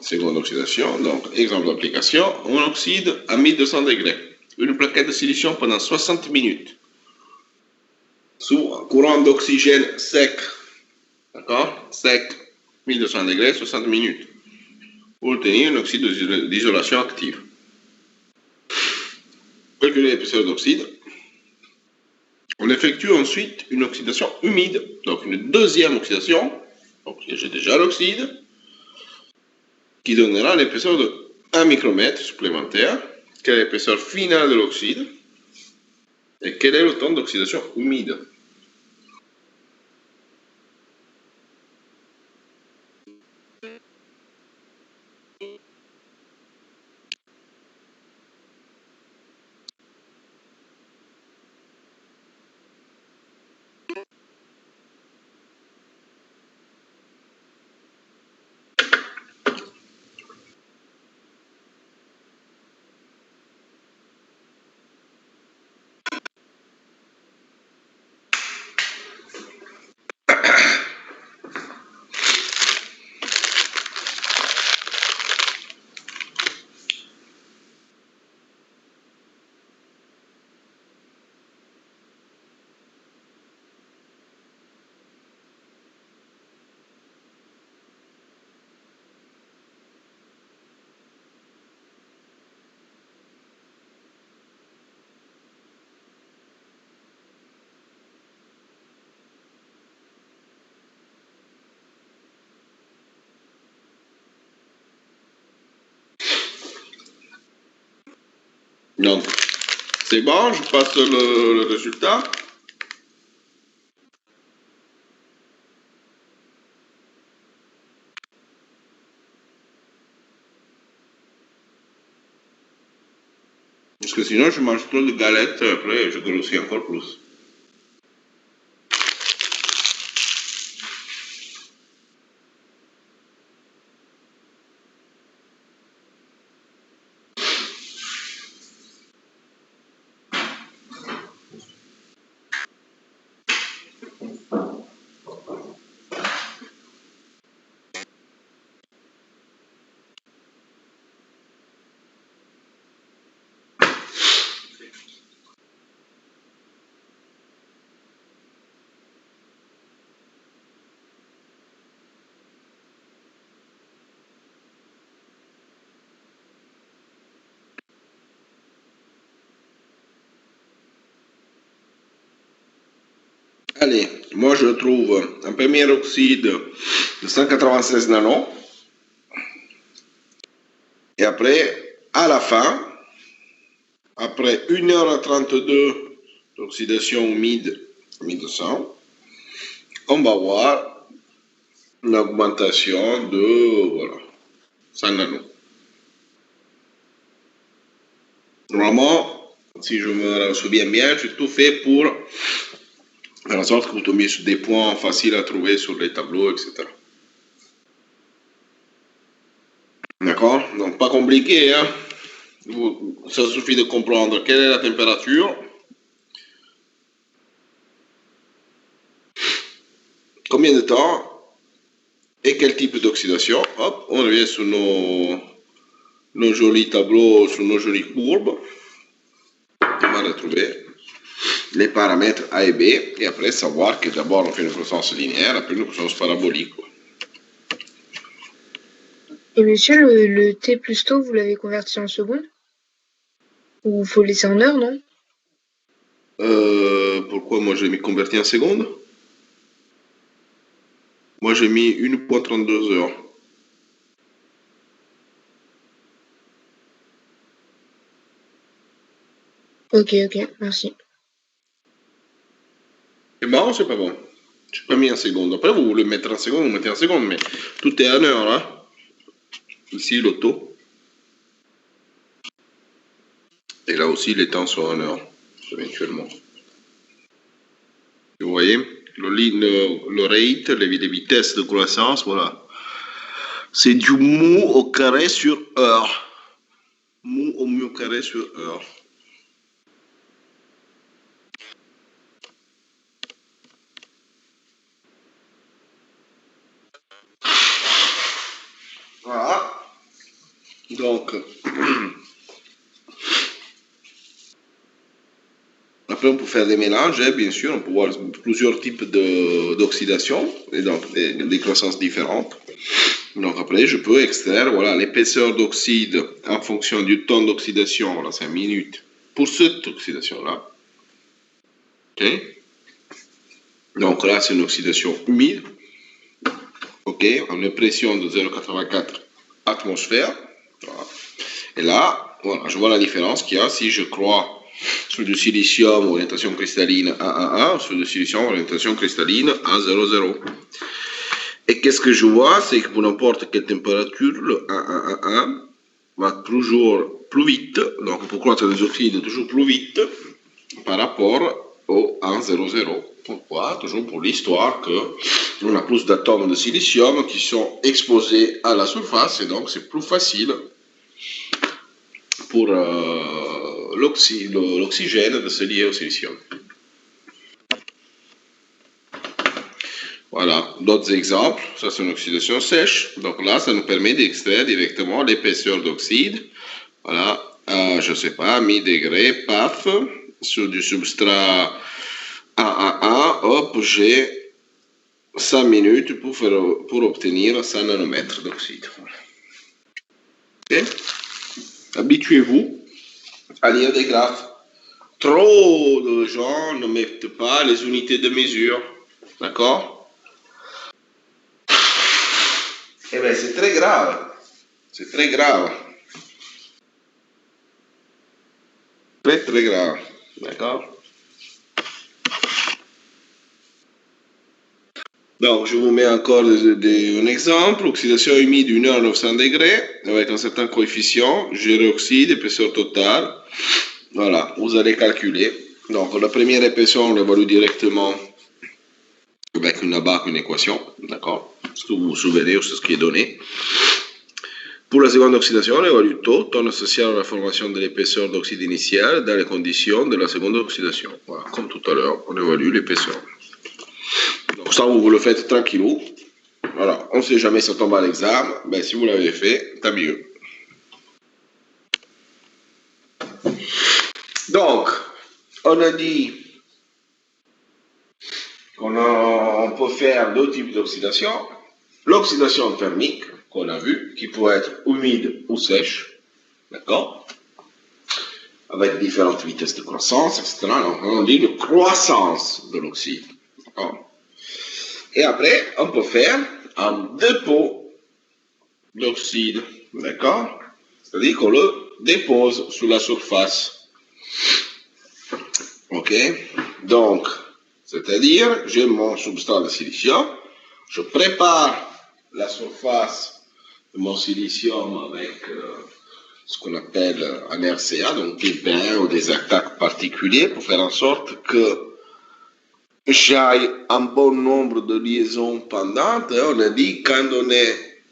seconde oxydation. Donc, exemple d'application, on oxyde à 1200 degrés. Une plaquette de silicium pendant 60 minutes. Sous courant d'oxygène sec. D'accord? Sec. 1200 degrés, 60 minutes. Pour obtenir un oxyde d'isolation active. Calculer l'épaisseur d'oxyde. On effectue ensuite une oxydation humide. Donc, une deuxième oxydation. Donc, j'ai déjà l'oxyde. Qui donnera l'épaisseur de 1 micromètre supplémentaire. Quelle est l'épaisseur finale de l'oxyde? Et quel est le temps d'oxydation humide? Donc, c'est bon, je passe le résultat. Parce que sinon, je mange trop de galettes, après, je grossis encore plus. Allez, moi je trouve un premier oxyde de 196 nanos. Et après, à la fin, après 1h32 d'oxydation humide 1200, on va voir une augmentation de voilà, 100 nanos. Normalement, si je me souviens bien, j'ai tout fait pour faire en sorte que vous tombiez sur des points faciles à trouver sur les tableaux, etc. D'accord? Donc, pas compliqué, hein? Ça suffit de comprendre quelle est la température, combien de temps et quel type d'oxydation. Hop, on revient sur nos jolis tableaux, sur nos jolies courbes. On va retrouver les paramètres A et B et après savoir que d'abord on fait une croissance linéaire, après une croissance parabolique. Et monsieur, le T plus taux, vous l'avez converti en secondes? Ou faut le laisser en heures, non? Pourquoi moi j'ai mis converti en secondes? Moi j'ai mis 1,32 heures. Ok, merci. C'est bon ou c'est pas bon? Je n'ai pas mis en secondes. Après vous voulez mettre en secondes, vous mettez en secondes, mais tout est en heure, hein? Ici le taux. Et là aussi les temps sont en heure, éventuellement. Vous voyez, le rate, les vitesses de croissance, voilà. C'est du mu au carré sur heure. Mu au mu au carré sur heure. Voilà. Donc, après on peut faire des mélanges, hein, bien sûr, on peut voir plusieurs types d'oxydation, et donc des croissances différentes. Donc après, je peux extraire voilà, l'épaisseur d'oxyde en fonction du temps d'oxydation, voilà, 5 minutes, pour cette oxydation-là. Okay. Donc là, c'est une oxydation humide. Ok, on a une pression de 0,84 atmosphères. Voilà. Et là, voilà, je vois la différence qu'il y a si je crois sur du silicium orientation cristalline 1,1,1, sur du silicium orientation cristalline 1,0,0. Et qu'est-ce que je vois? C'est que pour n'importe quelle température, le 1,1,1,1 va toujours plus vite, donc pour croître les oxydes toujours plus vite par rapport au 1,0,0. Pourquoi? Toujours pour l'histoire qu'on a plus d'atomes de silicium qui sont exposés à la surface et donc c'est plus facile pour l'oxygène de se lier au silicium. Voilà, d'autres exemples, ça c'est une oxydation sèche. Donc là, ça nous permet d'extraire directement l'épaisseur d'oxyde. Voilà, je ne sais pas, 1000 degrés, paf, sur du substrat 1,1,1, hop, j'ai 5 minutes pour obtenir 100 nanomètres d'oxyde. Okay. Habituez-vous à lire des graphes. Trop de gens ne mettent pas les unités de mesure. D'accord? Eh bien, c'est très grave. C'est très grave. Très, très grave. D'accord? Donc, je vous mets encore un exemple. Oxydation humide 1 heure à 900 degrés, avec un certain coefficient, géroxyde, épaisseur totale. Voilà, vous allez calculer. Donc, la première épaisseur, on l'évalue directement avec une équation. D'accord? Ce que vous vous souvenez, c'est ce qui est donné. Pour la seconde oxydation, on évalue le temps associé à la formation de l'épaisseur d'oxyde initial dans les conditions de la seconde oxydation. Voilà, comme tout à l'heure, on évalue l'épaisseur. Donc ça, vous le faites tranquillou. Voilà, on ne sait jamais si ça tombe à l'examen. Ben, si vous l'avez fait, tant mieux. Donc, on a dit qu'on peut faire deux types d'oxydation. L'oxydation thermique, qu'on a vu, qui peut être humide ou sèche, d'accord, avec différentes vitesses de croissance, etc. Donc, on dit de croissance de l'oxyde. Et après, on peut faire un dépôt d'oxyde, d'accord? C'est-à-dire qu'on le dépose sur la surface. Ok? Donc, c'est-à-dire, j'ai mon substrat de silicium, je prépare la surface de mon silicium avec ce qu'on appelle un RCA, donc des bains ou des attaques particuliers, pour faire en sorte que j'ai un bon nombre de liaisons pendantes. On a dit quand on est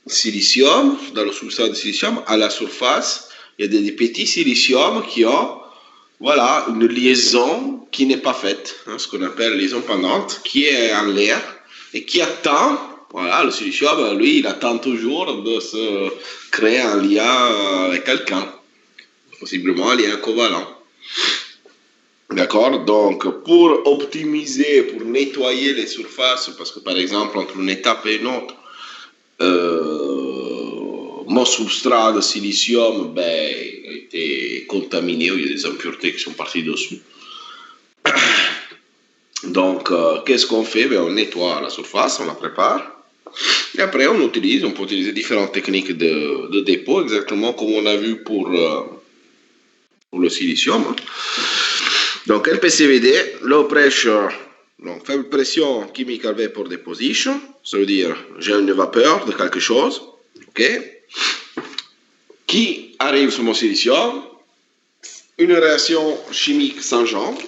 silicium, dans le substrat de silicium, à la surface, il y a des petits siliciums qui ont voilà, une liaison qui n'est pas faite, hein, ce qu'on appelle liaison pendante, qui est en l'air et qui attend, voilà, le silicium, lui, il attend toujours de se créer un lien avec quelqu'un, possiblement un lien covalent. D'accord? Donc, pour optimiser, pour nettoyer les surfaces, parce que par exemple, entre une étape et une autre, mon substrat de silicium était contaminé, il y a des impuretés qui sont parties dessus. Donc, qu'est-ce qu'on fait? On nettoie la surface, on la prépare. Et après, on peut utiliser différentes techniques de dépôt, exactement comme on a vu pour le silicium. Donc, LPCVD, low pressure, donc faible pression chemical vapor deposition, ça veut dire j'ai une vapeur de quelque chose, ok, qui arrive sur mon silicium, une réaction chimique s'engendre,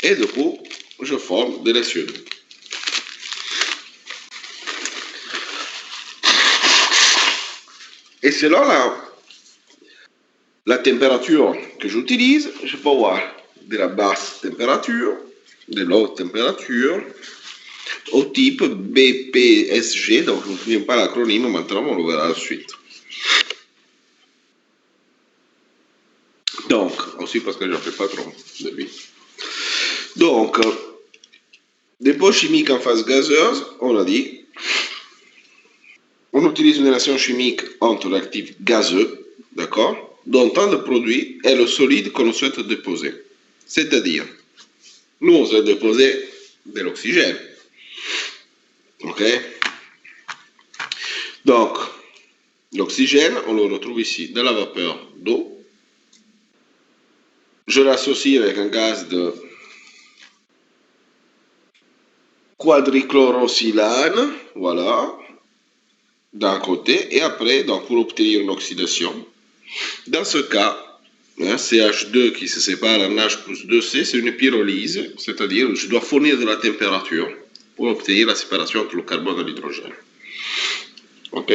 et du coup, je forme de l'SiO2. Et selon la température que j'utilise, je peux avoir de la basse température, de l'haute température, au type BPSG, donc je ne me souviens pas l'acronyme, maintenant on le verra ensuite. Donc, aussi parce que je ne fais pas trop de lui. Donc, dépôt chimique en phase gazeuse, on a dit, on utilise une relation chimique entre l'actif gazeux, d'accord, dont tant de produit est le solide qu'on souhaite déposer. C'est-à-dire, nous, on souhaite déposer de l'oxygène. Ok? Donc, l'oxygène, on le retrouve ici dans la vapeur d'eau. Je l'associe avec un gaz de quadrichlorosilane, voilà, d'un côté, et après, donc, pour obtenir une oxydation. Dans ce cas, CH2 qui se sépare en H plus 2C, c'est une pyrolyse, c'est-à-dire je dois fournir de la température pour obtenir la séparation entre le carbone et l'hydrogène. Ok?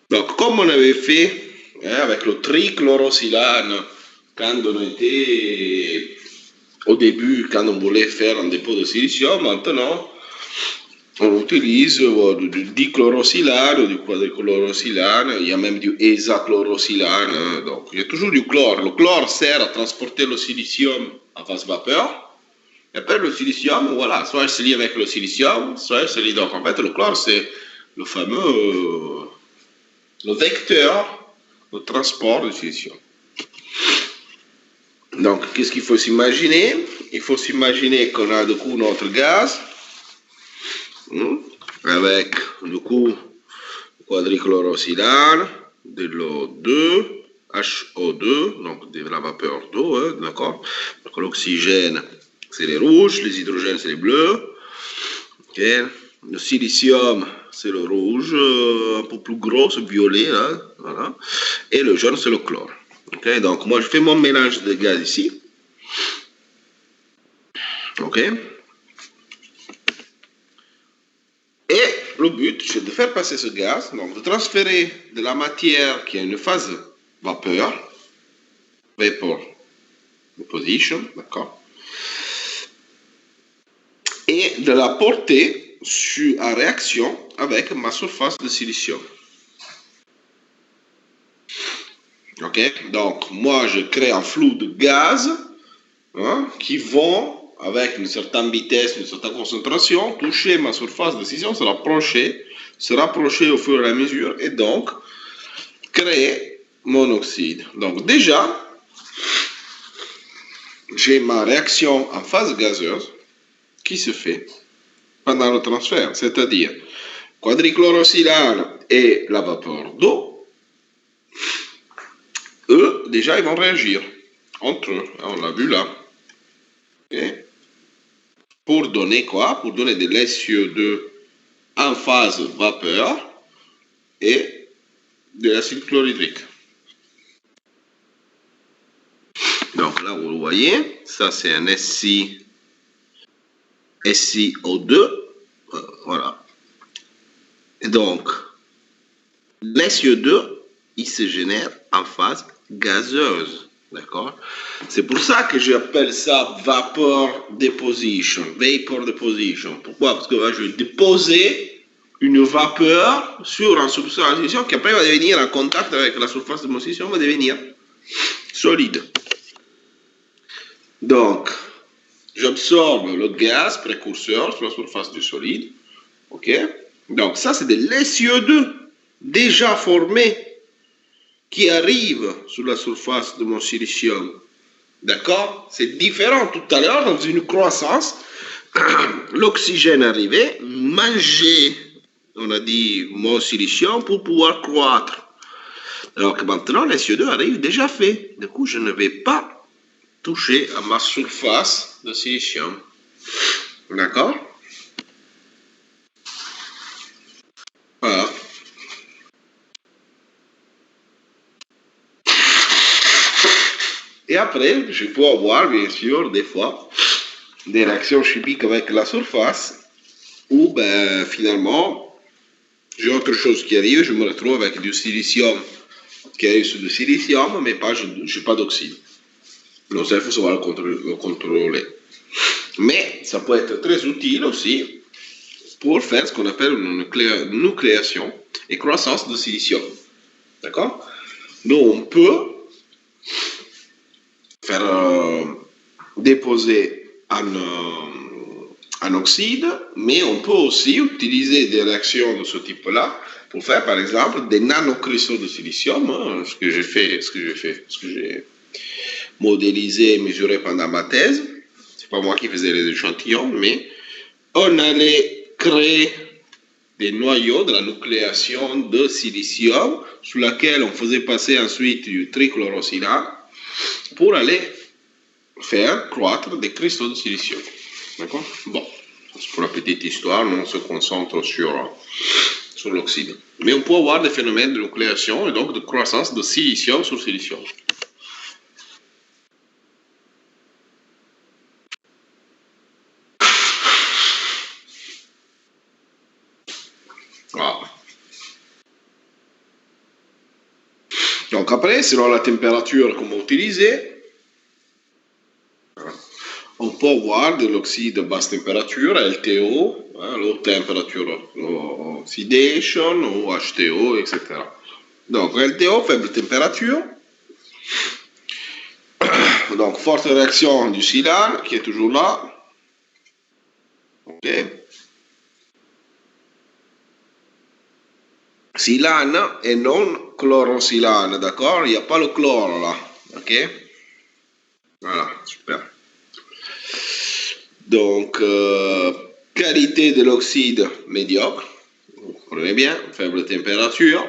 Donc, comme on avait fait avec le trichlorosilane, quand on était au début, quand on voulait faire un dépôt de silicium, maintenant, on utilise du dichlorosilane, du quadrichlorosilane, il y a même du hexachlorosilane, donc il y a toujours du chlore. Le chlore sert à transporter le silicium en phase vapeur, et après le silicium, voilà, soit il se lie avec le silicium, soit il se lie. Donc en fait, le chlore, c'est le fameux, le vecteur de transport du silicium. Donc, qu'est-ce qu'il faut s'imaginer? Il faut s'imaginer qu'on a du coup notre gaz, avec du coup quadrichlorosilane, de l'O2, HO2, donc de la vapeur d'eau, d'accord? Donc l'oxygène, c'est les rouges, les hydrogènes, c'est les bleus. Okay. Le silicium, c'est le rouge, un peu plus gros, c'est violet, hein, voilà. Et le jaune, c'est le chlore. Okay. Donc moi, je fais mon mélange de gaz ici. Ok. Et le but, c'est de faire passer ce gaz, donc de transférer de la matière qui a une phase vapeur, vapor deposition, d'accord, et de la porter en réaction avec ma surface de silicium. Ok, donc moi je crée un flux de gaz qui vont avec une certaine vitesse, une certaine concentration, toucher ma surface de silicium, se rapprocher au fur et à mesure, et donc créer mon oxyde. Donc déjà, j'ai ma réaction en phase gazeuse qui se fait pendant le transfert, c'est-à-dire quadrichlorosilane et la vapeur d'eau, eux, déjà, ils vont réagir entre eux, on l'a vu là. Okay. Pour donner quoi? Pour donner de l'SiO2 en phase vapeur et de l'acide chlorhydrique. Donc, là vous le voyez, ça c'est un SiO2, voilà. Et donc, l'SiO2, il se génère en phase gazeuse, d'accord? C'est pour ça que j'appelle ça vapor deposition. Pourquoi? Parce que je vais déposer une vapeur sur un substrat en solution qui après va devenir en contact avec la surface de mon solution, va devenir solide. Donc, j'absorbe le gaz précurseur sur la surface du solide. Ok? Donc, ça, c'est de l'SiO2 déjà formé qui arrive sur la surface de mon silicium. D'accord? C'est différent. Tout à l'heure, dans une croissance, l'oxygène arrivait, mangeait, on a dit, mon silicium pour pouvoir croître. Alors que maintenant, le SiO2 arrive déjà fait. Du coup, je ne vais pas toucher à ma surface de silicium. D'accord? Voilà. Et après, je peux avoir, bien sûr, des fois, des réactions chimiques avec la surface, où, ben, finalement, j'ai autre chose qui arrive, je me retrouve avec du silicium qui arrive sur du silicium, mais je n'ai pas d'oxyde. Donc, ça, il faut savoir le contrôler. Mais ça peut être très utile aussi pour faire ce qu'on appelle une nucléation et croissance de silicium. D'accord? Donc, on peut faire déposer un oxyde, mais on peut aussi utiliser des réactions de ce type-là pour faire, par exemple, des nanocristaux de silicium, ce que j'ai modélisé et mesuré pendant ma thèse. C'est pas moi qui faisais les échantillons, mais on allait créer des noyaux de la nucléation de silicium sur laquelle on faisait passer ensuite du trichlorosilane pour aller faire croître des cristaux de silicium. D'accord? Bon, c'est pour la petite histoire, nous on se concentre sur l'oxyde. Mais on peut avoir des phénomènes de nucléation et donc de croissance de silicium sur silicium. Voilà. Donc après, selon la température qu'on va utiliser, on peut avoir de l'oxyde basse température, LTO, low temperature oxidation, ou HTO, etc. Donc LTO, faible température. Donc forte réaction du silane, qui est toujours là. Ok. Silane et non chlorosilane, d'accord? Il n'y a pas le chlore là. Ok? Voilà, super. Donc, qualité de l'oxyde médiocre, vous comprenez bien, faible température.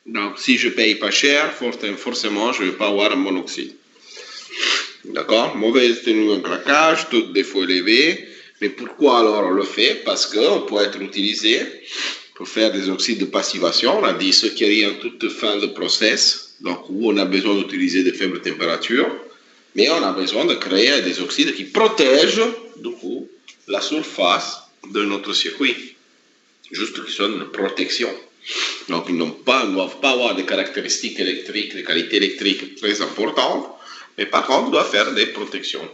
Donc, si je paye pas cher, forcément, je ne vais pas avoir un bon oxyde. D'accord? Mauvaise tenue en craquage, taux de défaut élevé. Mais pourquoi alors on le fait? Parce qu'on peut être utilisé pour faire des oxydes de passivation. On a dit ce qui arrive en toute fin de process, donc où on a besoin d'utiliser de faibles températures. Mais on a besoin de créer des oxydes qui protègent, du coup, la surface de notre circuit. Juste qu'ils soient une protection. Donc, ils ne doivent pas avoir des caractéristiques électriques, des qualités électriques très importantes, mais par contre, ils doivent faire des protections.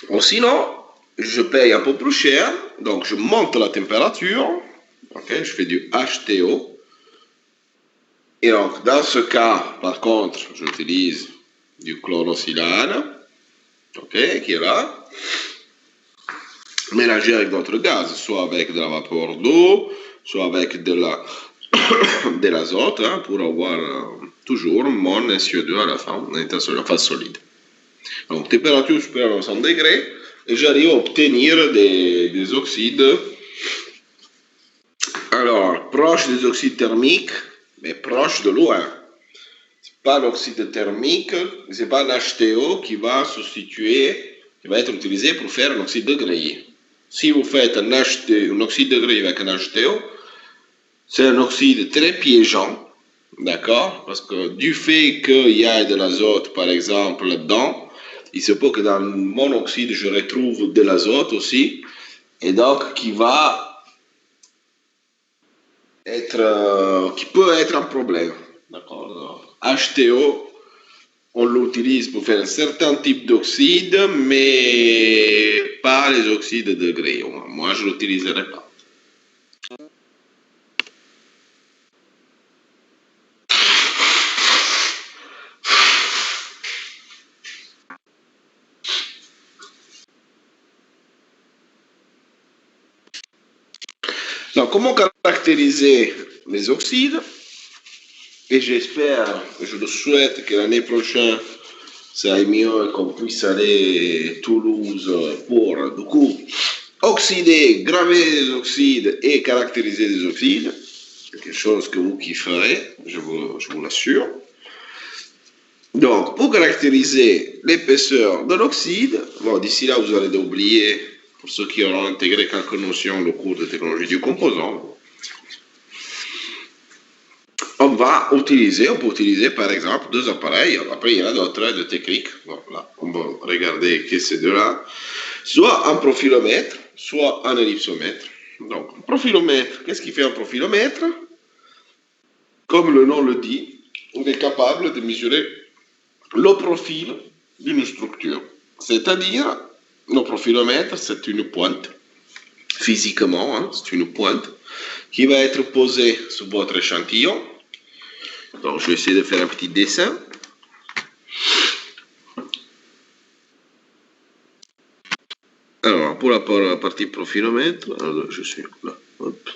Ou sinon, je paye un peu plus cher, donc je monte la température, okay, je fais du HTO. Et donc, dans ce cas, par contre, j'utilise du chlorosilane, okay, qui est là, mélangé avec d'autres gaz, soit avec de la vapeur d'eau, soit avec de l'azote, pour avoir toujours mon SiO2 à la fin, en phase solide. Donc, température supérieure à 100 degrés, et j'arrive à obtenir des oxydes, alors, proches des oxydes thermiques, mais proche de loin. Ce n'est pas l'oxyde thermique, ce n'est pas un HTO qui va être utilisé pour faire un oxyde de grès. Si vous faites un oxyde de grès avec un HTO, c'est un oxyde très piégeant, D'accord? Parce que du fait qu'il y ait de l'azote, par exemple, là-dedans, il se peut que dans le monoxyde, je retrouve de l'azote aussi, et donc qui peut être un problème. D'accord? HTO, on l'utilise pour faire un certain type d'oxyde, mais pas les oxydes de grès. Moi, je ne l'utiliserai pas. Donc, comment caractériser les oxydes? Et j'espère, je le souhaite que l'année prochaine, ça aille mieux et qu'on puisse aller à Toulouse pour, du coup, oxyder, graver les oxydes et caractériser les oxydes. C'est quelque chose que vous kifferez, je vous l'assure. Donc, pour caractériser l'épaisseur de l'oxyde, bon, d'ici là, vous allez oublier, pour ceux qui auront intégré quelques notions le cours de technologie du composant, on peut utiliser par exemple deux appareils. Après, il y en a d'autres, de techniques. Bon, là, on va regarder que ces deux-là. Soit un profilomètre, soit un ellipsomètre. Donc, un profilomètre, qu'est-ce qu'il fait un profilomètre? Comme le nom le dit, on est capable de mesurer le profil d'une structure. C'est-à-dire, le profilomètre, c'est une pointe, physiquement, hein, c'est une pointe qui va être posée sur votre échantillon. Donc, je vais essayer de faire un petit dessin. Alors, pour la partie profilomètre, alors, je suis là. Hop.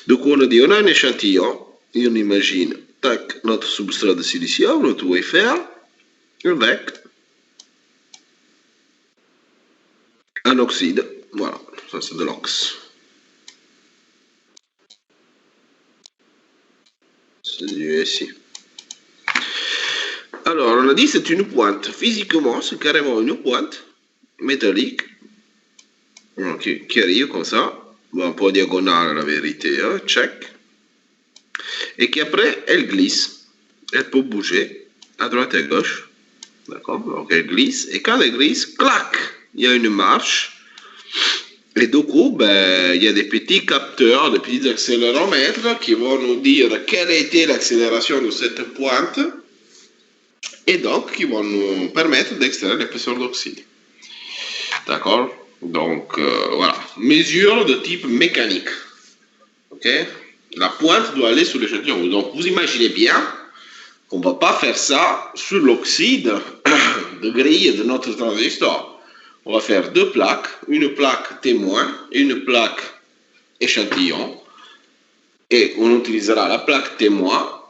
Donc, on a dit, on a un échantillon, et on imagine, tac, notre substrat de silicium, notre wafer, avec un oxyde. Voilà, ça c'est de l'ox. C'est du SI. Alors, on a dit c'est une pointe. Physiquement, c'est carrément une pointe métallique qui arrive comme ça, un peu diagonale la vérité, hein, check. Et qui après, elle glisse. Elle peut bouger à droite et à gauche. D'accord? Donc elle glisse. Et quand elle glisse, clac, il y a une marche. Et du coup, il y a des petits capteurs, des petits accéléromètres qui vont nous dire quelle était l'accélération de cette pointe. Et donc, qui vont nous permettre d'extraire l'épaisseur d'oxyde. D'accord? Donc, voilà. Mesure de type mécanique. Ok? La pointe doit aller sur l'échantillon. Donc, vous imaginez bien qu'on ne va pas faire ça sur l'oxyde de grille de notre transistor. On va faire deux plaques, une plaque témoin et une plaque échantillon. Et on utilisera la plaque témoin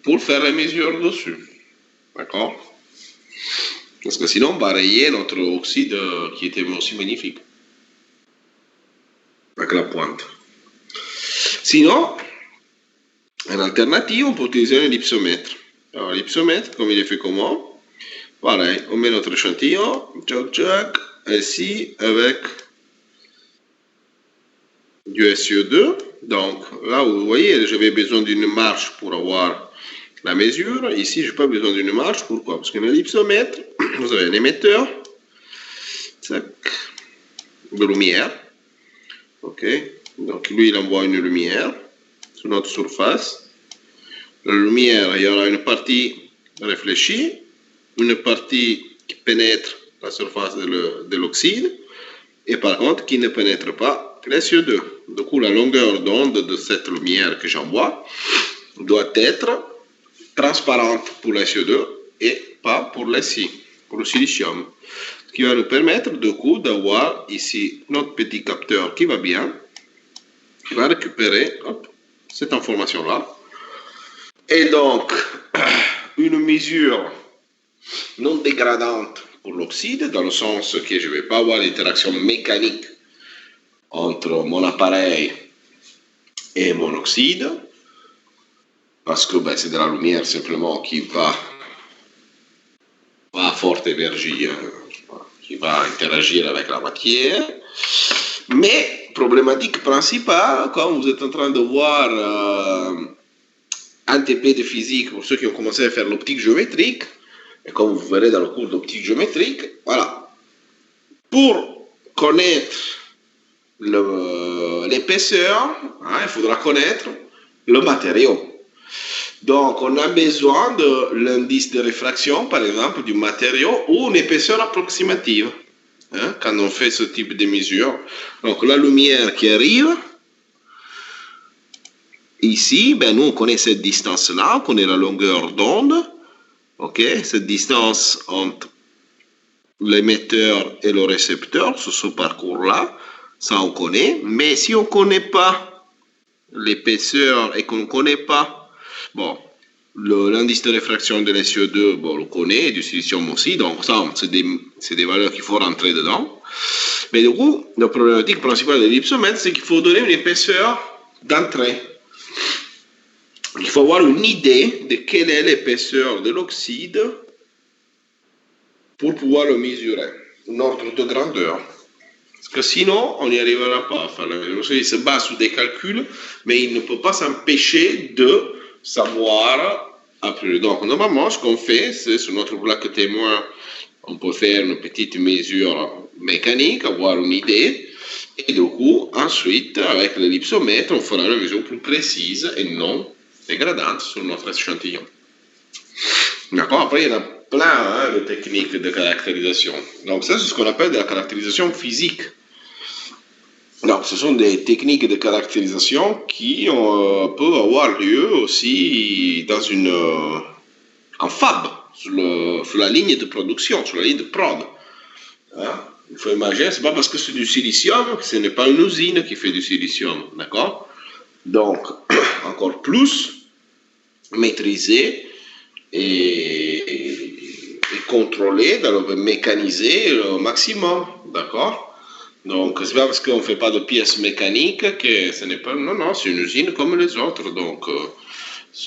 pour faire les mesures dessus. D'accord? Parce que sinon, on va rayer notre oxyde qui était aussi magnifique. Avec la pointe. Sinon, en alternative, on peut utiliser un ellipsomètre. Alors, l'ellipsomètre, comme il est fait comment? Pareil, on met notre échantillon, tchac, ici, avec du SiO2. Donc, là, vous voyez, j'avais besoin d'une marche pour avoir la mesure. Ici, je n'ai pas besoin d'une marche. Pourquoi? Parce qu'un ellipsomètre, vous avez un émetteur de lumière. Ok? Donc, lui, il envoie une lumière sur notre surface. La lumière, il y aura une partie réfléchie, une partie qui pénètre la surface de l'oxyde, et par contre, qui ne pénètre pas le SiO2. Du coup, la longueur d'onde de cette lumière que j'envoie doit être transparente pour le SiO2 et pas pour le silicium. Ce qui va nous permettre, du coup, d'avoir ici notre petit capteur qui va bien, qui va récupérer cette information-là. Et donc, une mesure non dégradante pour l'oxyde, dans le sens que je ne vais pas avoir l'interaction mécanique entre mon appareil et mon oxyde, parce que c'est de la lumière simplement qui va à forte énergie, qui va interagir avec la matière. Mais, problématique principale, quand vous êtes en train de voir un TP de physique pour ceux qui ont commencé à faire l'optique géométrique. Et comme vous verrez dans le cours d'optique géométrique, voilà. Pour connaître l'épaisseur, hein, il faudra connaître le matériau. Donc, on a besoin de l'indice de réfraction, par exemple, du matériau ou une épaisseur approximative, hein, quand on fait ce type de mesure. Donc, la lumière qui arrive, ici, ben, nous, on connaît cette distance-là, on connaît la longueur d'onde, ok, cette distance entre l'émetteur et le récepteur sur ce parcours-là, ça on connaît, mais si on ne connaît pas l'épaisseur et qu'on ne connaît pas, bon, l'indice de réfraction de l'SE2, bon, on le connaît, et du silicium aussi, donc ça, c'est des valeurs qu'il faut rentrer dedans. Mais du coup, la problématique principale de l'ellipsomètre, c'est qu'il faut donner une épaisseur d'entrée. Il faut avoir une idée de quelle est l'épaisseur de l'oxyde pour pouvoir le mesurer, un ordre de grandeur. Parce que sinon, on n'y arrivera pas. Enfin, il se base sur des calculs, mais il ne peut pas s'empêcher de savoir après. Donc, normalement, ce qu'on fait, c'est sur notre plaque témoin, on peut faire une petite mesure mécanique, avoir une idée, et du coup, ensuite, avec l'ellipsomètre, on fera une mesure plus précise et non dégradante sur notre échantillon. D'accord? Après, il y en a plein de techniques de caractérisation. Donc, ça, c'est ce qu'on appelle de la caractérisation physique. Donc, ce sont des techniques de caractérisation qui peuvent avoir lieu aussi dans en fab, sur la ligne de production, sur la ligne de prod. Hein? Il faut imaginer, c'est pas parce que c'est du silicium que ce n'est pas une usine qui fait du silicium. D'accord? Donc, encore plus maîtriser et contrôler, mécaniser au maximum. D'accord? Donc, c'est pas parce qu'on ne fait pas de pièces mécaniques que ce n'est pas. Non, non, c'est une usine comme les autres. Donc,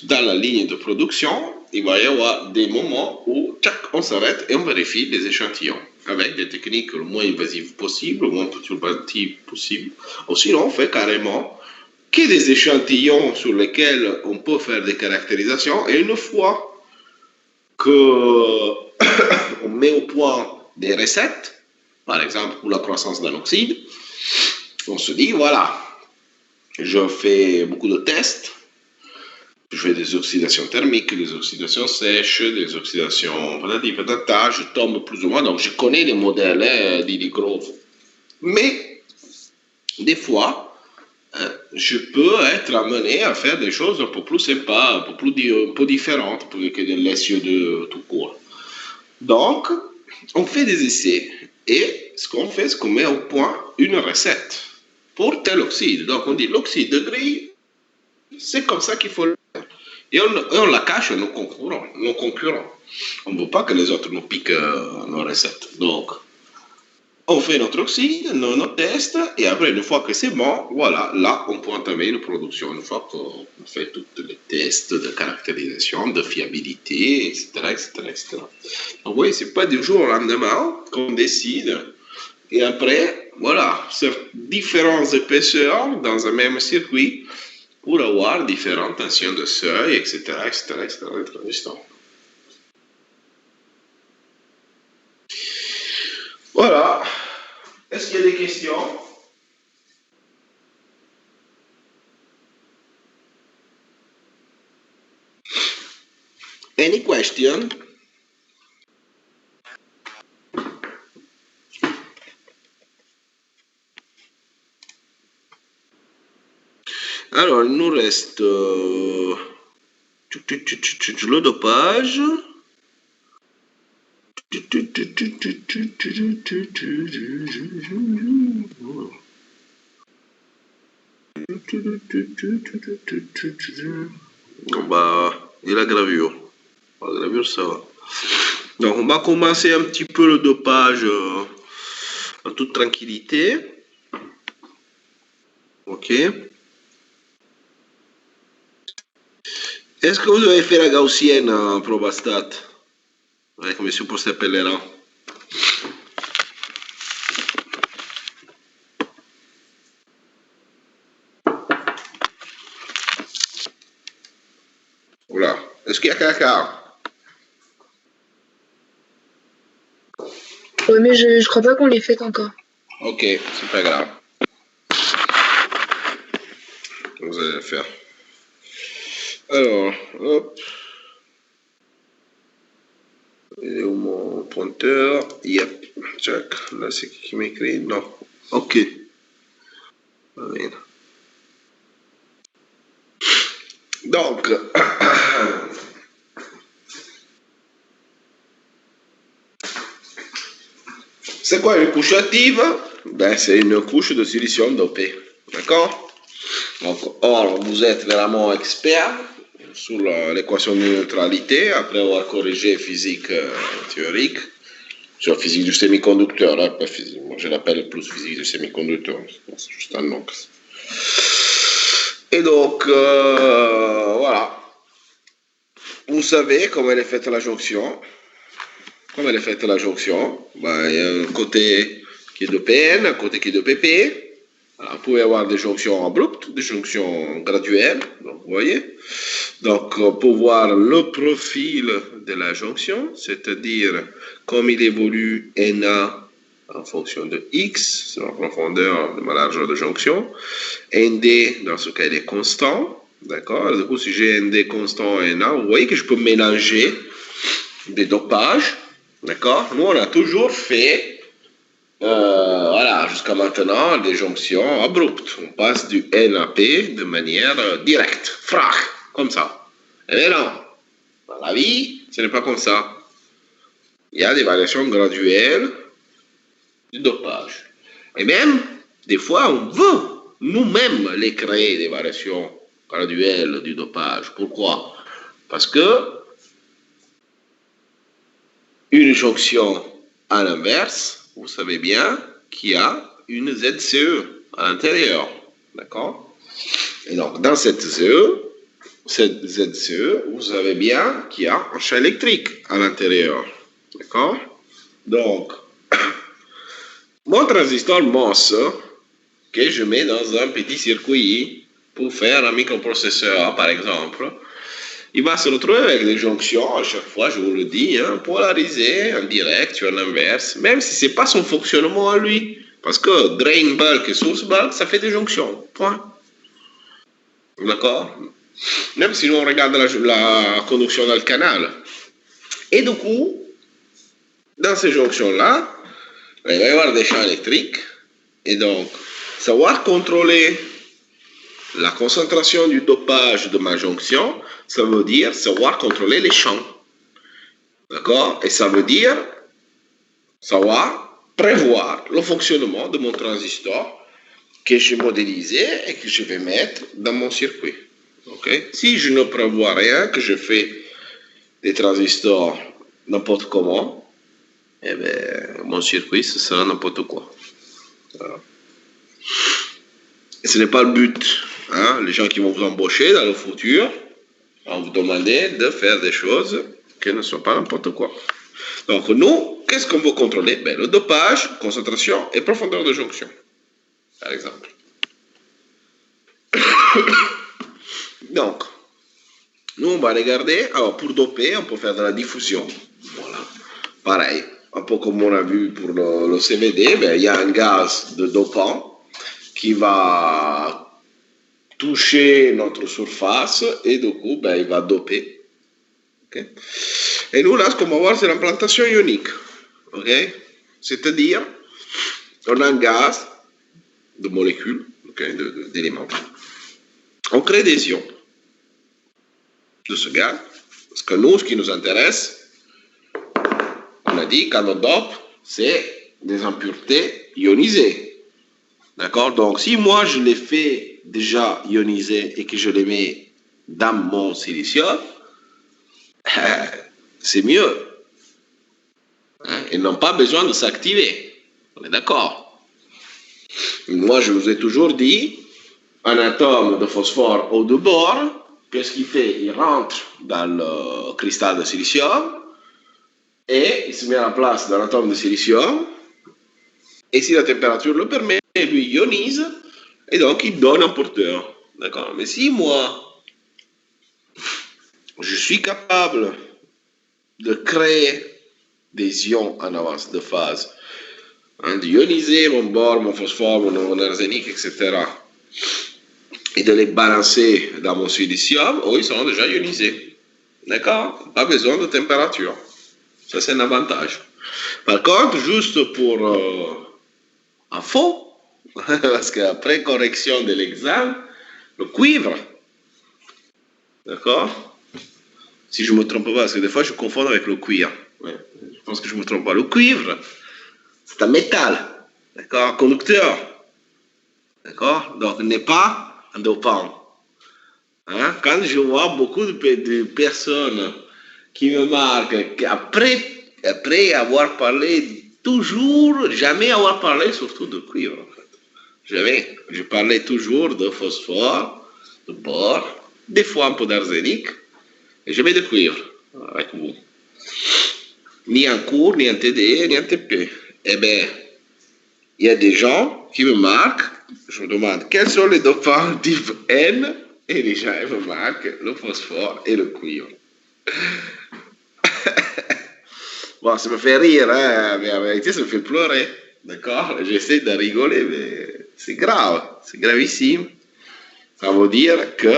dans la ligne de production, il va y avoir des moments où on s'arrête et on vérifie les échantillons avec des techniques le moins invasives possible, le moins perturbatives possible. Ou sinon, on fait carrément que des échantillons sur lesquels on peut faire des caractérisations. Et une fois qu'on met au point des recettes, par exemple pour la croissance d'un oxyde, on se dit, voilà, je fais beaucoup de tests, je fais des oxydations thermiques, des oxydations sèches, des oxydations patati patata, je tombe plus ou moins, donc je connais les modèles d'Illigrove. Mais, des fois, je peux être amené à faire des choses un peu plus sympas, un peu différentes que de l'SE2 tout court. Donc, on fait des essais. Et ce qu'on fait, c'est qu'on met au point une recette pour tel oxyde. Donc, on dit l'oxyde de gris, c'est comme ça qu'il faut le faire. Et on la cache à nos concurrents. On ne veut pas que les autres nous piquent nos recettes. Donc, on fait notre oxyde, nos tests, et après, une fois que c'est bon, voilà, là, on peut entamer une production. Une fois qu'on fait tous les tests de caractérisation, de fiabilité, etc., etc., etc. Donc, oui, c'est pas du jour au lendemain qu'on décide. Et après, voilà, sur différentes épaisseurs dans un même circuit pour avoir différentes tensions de seuil, etc., etc., etc., etc. Voilà. Est-ce qu'il y a des questions? Any question? Alors, il nous reste le dopage. Et la gravure. La gravure, ça va. Donc, on va commencer un petit peu le dopage en toute tranquillité. Ok. Est-ce que vous avez fait la gaussienne en probastat avec M. Poste-Pellerin? Voilà. Est-ce qu'il y a quelqu'un? Ouais, mais je crois pas qu'on les fait encore. Ok, c'est pas grave. Vous allez le faire. Alors, hop. Il est où mon pointeur? Yep. Check. Là, c'est qui m'écrit? Non. Ok. Va bene. Donc, c'est quoi une couche active? Ben, c'est une couche de silicium dopé. D'accord? Donc, or, vous êtes vraiment expert sur l'équation de neutralité après avoir corrigé physique théorique, sur physique du semi-conducteur, hein, pas physique, moi je l'appelle plus physique du semi-conducteur, c'est juste un nom. Et donc, voilà. Vous savez comment elle est faite la jonction. Comme elle est faite la jonction, ben, il y a un côté qui est de PN, un côté qui est de PP. Alors, vous pouvez avoir des jonctions abruptes, des jonctions graduelles, donc, vous voyez. Donc, pour voir le profil de la jonction, c'est-à-dire comme il évolue NA en fonction de X, c'est la profondeur de ma largeur de jonction, ND, dans ce cas, il est constant, d'accord. Du coup, si j'ai ND constant et NA, vous voyez que je peux mélanger des dopages, d'accord. Nous, on a toujours fait voilà, jusqu'à maintenant, des jonctions abruptes. On passe du N à P de manière directe, frac, comme ça. Et bien non, dans la vie, ce n'est pas comme ça. Il y a des variations graduelles du dopage. Et même, des fois, on veut nous-mêmes les créer, des variations graduelles du dopage. Pourquoi? Parce que une jonction à l'inverse, vous savez bien qu'il y a une ZCE à l'intérieur. D'accord? Et donc, dans cette ZCE, vous savez bien qu'il y a un champ électrique à l'intérieur. D'accord? Donc, mon transistor MOS que je mets dans un petit circuit pour faire un microprocesseur, par exemple, il va se retrouver avec des jonctions, à chaque fois, je vous le dis, hein, polarisées en direct ou en inverse, même si ce n'est pas son fonctionnement à lui. Parce que drain bulk et source bulk, ça fait des jonctions. Point. D'accord? Même si on regarde la conduction dans le canal. Et du coup, dans ces jonctions-là, il va y avoir des champs électriques. Et donc, savoir contrôler la concentration du dopage de ma jonction, ça veut dire savoir contrôler les champs. D'accord? Et ça veut dire savoir prévoir le fonctionnement de mon transistor que j'ai modélisé et que je vais mettre dans mon circuit. Okay? Si je ne prévois rien, que je fais des transistors n'importe comment, eh bien, mon circuit, ce sera n'importe quoi. Voilà. Et ce n'est pas le but. Hein? Les gens qui vont vous embaucher dans le futur vont vous demander de faire des choses qui ne sont pas n'importe quoi. Donc, nous, qu'est-ce qu'on veut contrôler? Ben, le dopage, concentration et profondeur de jonction, par exemple. Donc, nous, on va regarder. Alors, pour doper, on peut faire de la diffusion. Voilà. Pareil, un peu comme on a vu pour le CBD, ben, il y a un gaz de dopant qui va toucher notre surface et du coup, ben, il va doper. Okay? Et nous, là, ce qu'on va voir, c'est l'implantation ionique. Okay? C'est-à-dire, on a un gaz de molécules, okay, d'éléments. On crée des ions de ce gaz, parce que nous, ce qui nous intéresse, on a dit, quand on dope, c'est des impuretés ionisées. D'accord? Donc, si moi, je les fais déjà ioniser et que je les mets dans mon silicium, c'est mieux. Hein? Ils n'ont pas besoin de s'activer. On est d'accord? Moi, je vous ai toujours dit, un atome de phosphore ou de bore, qu'est-ce qu'il fait? Il rentre dans le cristal de silicium et il se met en place dans l'atome de silicium. Et si la température le permet, lui ionise et donc il donne un porteur. D'accord? Mais si moi, je suis capable de créer des ions en avance de phase, hein, d'ioniser mon bore, mon phosphore, mon arsenic, etc., et de les balancer dans mon silicium, ils seront déjà ionisés. D'accord? Pas besoin de température. Ça, c'est un avantage. Par contre, juste pour info, parce qu'après correction de l'examen, le cuivre, d'accord? Si je ne me trompe pas, parce que des fois je confonds avec le cuir. Ouais, je pense que je ne me trompe pas. Le cuivre, c'est un métal, d'accord? Conducteur, d'accord? Donc, il n'est pas un dopant. Hein? Quand je vois beaucoup de personnes qui me marquent qu'après avoir parlé toujours, jamais avoir parlé surtout de cuivre, en fait. Jamais. Je parlais toujours de phosphore, de bore, des fois un peu d'arsenic, et jamais de cuivre avec vous. Ni en cours, ni en TD, ni en TP. Eh bien, il y a des gens qui me marquent, je me demande quels sont les dopants type N, et les gens me marquent le phosphore et le cuivre. Bon, ça me fait rire, hein, mais en vérité, ça me fait pleurer. D'accord? J'essaie de rigoler, mais c'est grave, c'est gravissime. Ça veut dire que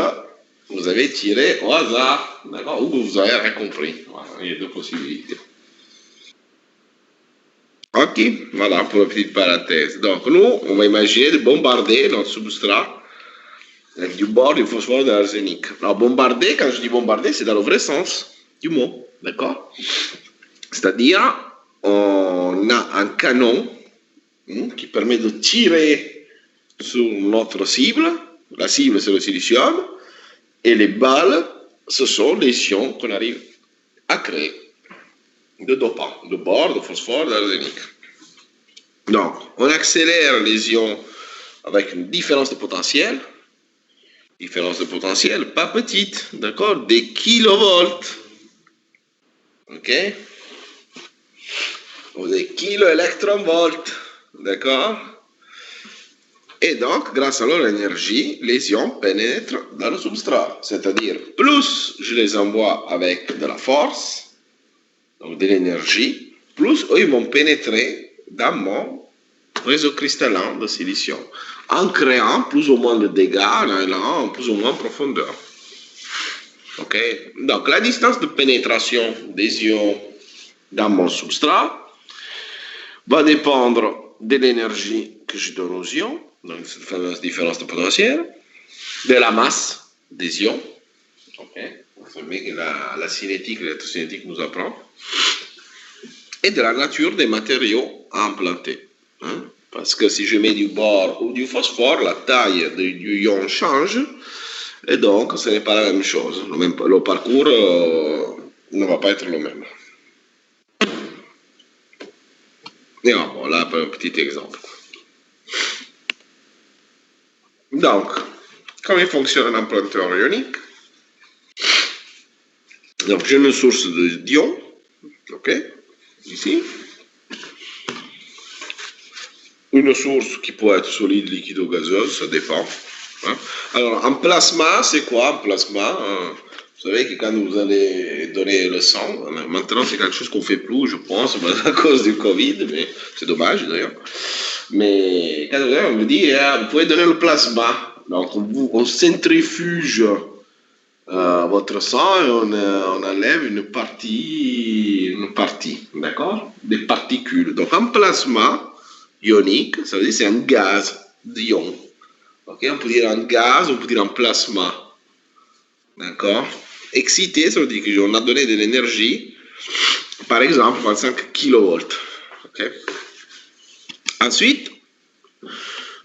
vous avez tiré au hasard, d'accord? Ou vous avez rien compris. Voilà, il y a deux possibilités. Ok, voilà pour la petite parenthèse. Donc, nous, on va imaginer de bombarder notre substrat avec du bore, du phosphore et de l'arsenic. Alors, bombarder, quand je dis bombarder, c'est dans le vrai sens du mot, d'accord? C'est-à-dire, on a un canon qui permet de tirer sur notre cible. La cible, c'est le silicium. Et les balles, ce sont les ions qu'on arrive à créer de dopants, de bore, de phosphore, d'arsenic. Donc, on accélère les ions avec une différence de potentiel. Différence de potentiel pas petite, d'accord? Des kilovolts. Ok? Ou des kiloélectronvolts. D'accord? Et donc, grâce à leur énergie, les ions pénètrent dans le substrat. C'est-à-dire, plus je les envoie avec de la force, donc de l'énergie, plus eux, ils vont pénétrer dans mon réseau cristallin de silicium, en créant plus ou moins de dégâts, en plus ou moins en profondeur. Ok? Donc, la distance de pénétration des ions dans mon substrat va dépendre de l'énergie que je donne aux ions, donc cette fameuse différence de potentiel, de la masse des ions. Ok? Vous savez que la cinétique, l'électrocinétique nous apprend, et de la nature des matériaux à implanter. Hein? Parce que si je mets du bore ou du phosphore, la taille du ion change, et donc ce n'est pas la même chose. Le parcours ne va pas être le même. Et voilà un petit exemple. Donc, comment fonctionne un implanteur ionique? Donc, j'ai une source d'ion, ok, ici. Une source qui peut être solide, liquide ou gazeuse, ça dépend. Hein. Alors, un plasma, c'est quoi un plasma? Vous savez que quand vous allez donner le sang, maintenant c'est quelque chose qu'on ne fait plus, je pense, à cause du Covid, mais c'est dommage d'ailleurs. Mais quand on me dit, vous pouvez donner le plasma, donc on centrifuge votre sang et on enlève une partie, d'accord? Des particules. Donc un plasma ionique, ça veut dire c'est un gaz d'ion. Okay? On peut dire un gaz, on peut dire un plasma. D'accord? Excité, ça veut dire qu'on a donné de l'énergie, par exemple, 25 kV. Okay? Ensuite,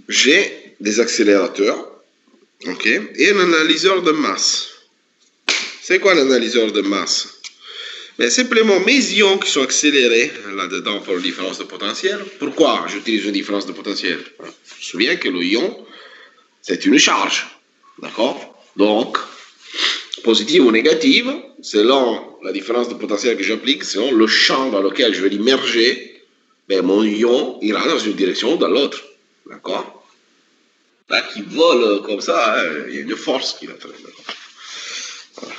j'ai des accélérateurs, okay? Et un analyseur de masse. C'est quoi l'analyseur de masse? Mais simplement mes ions qui sont accélérés là-dedans pour une différence de potentiel. Pourquoi j'utilise une différence de potentiel? Je me souviens que le ion, c'est une charge. D'accord? Donc, positive ou négative, selon la différence de potentiel que j'applique, selon le champ dans lequel je vais l'immerger, ben mon ion ira dans une direction ou dans l'autre. D'accord? Là, qui vole comme ça, il y a une force qui l'entraîne. Voilà.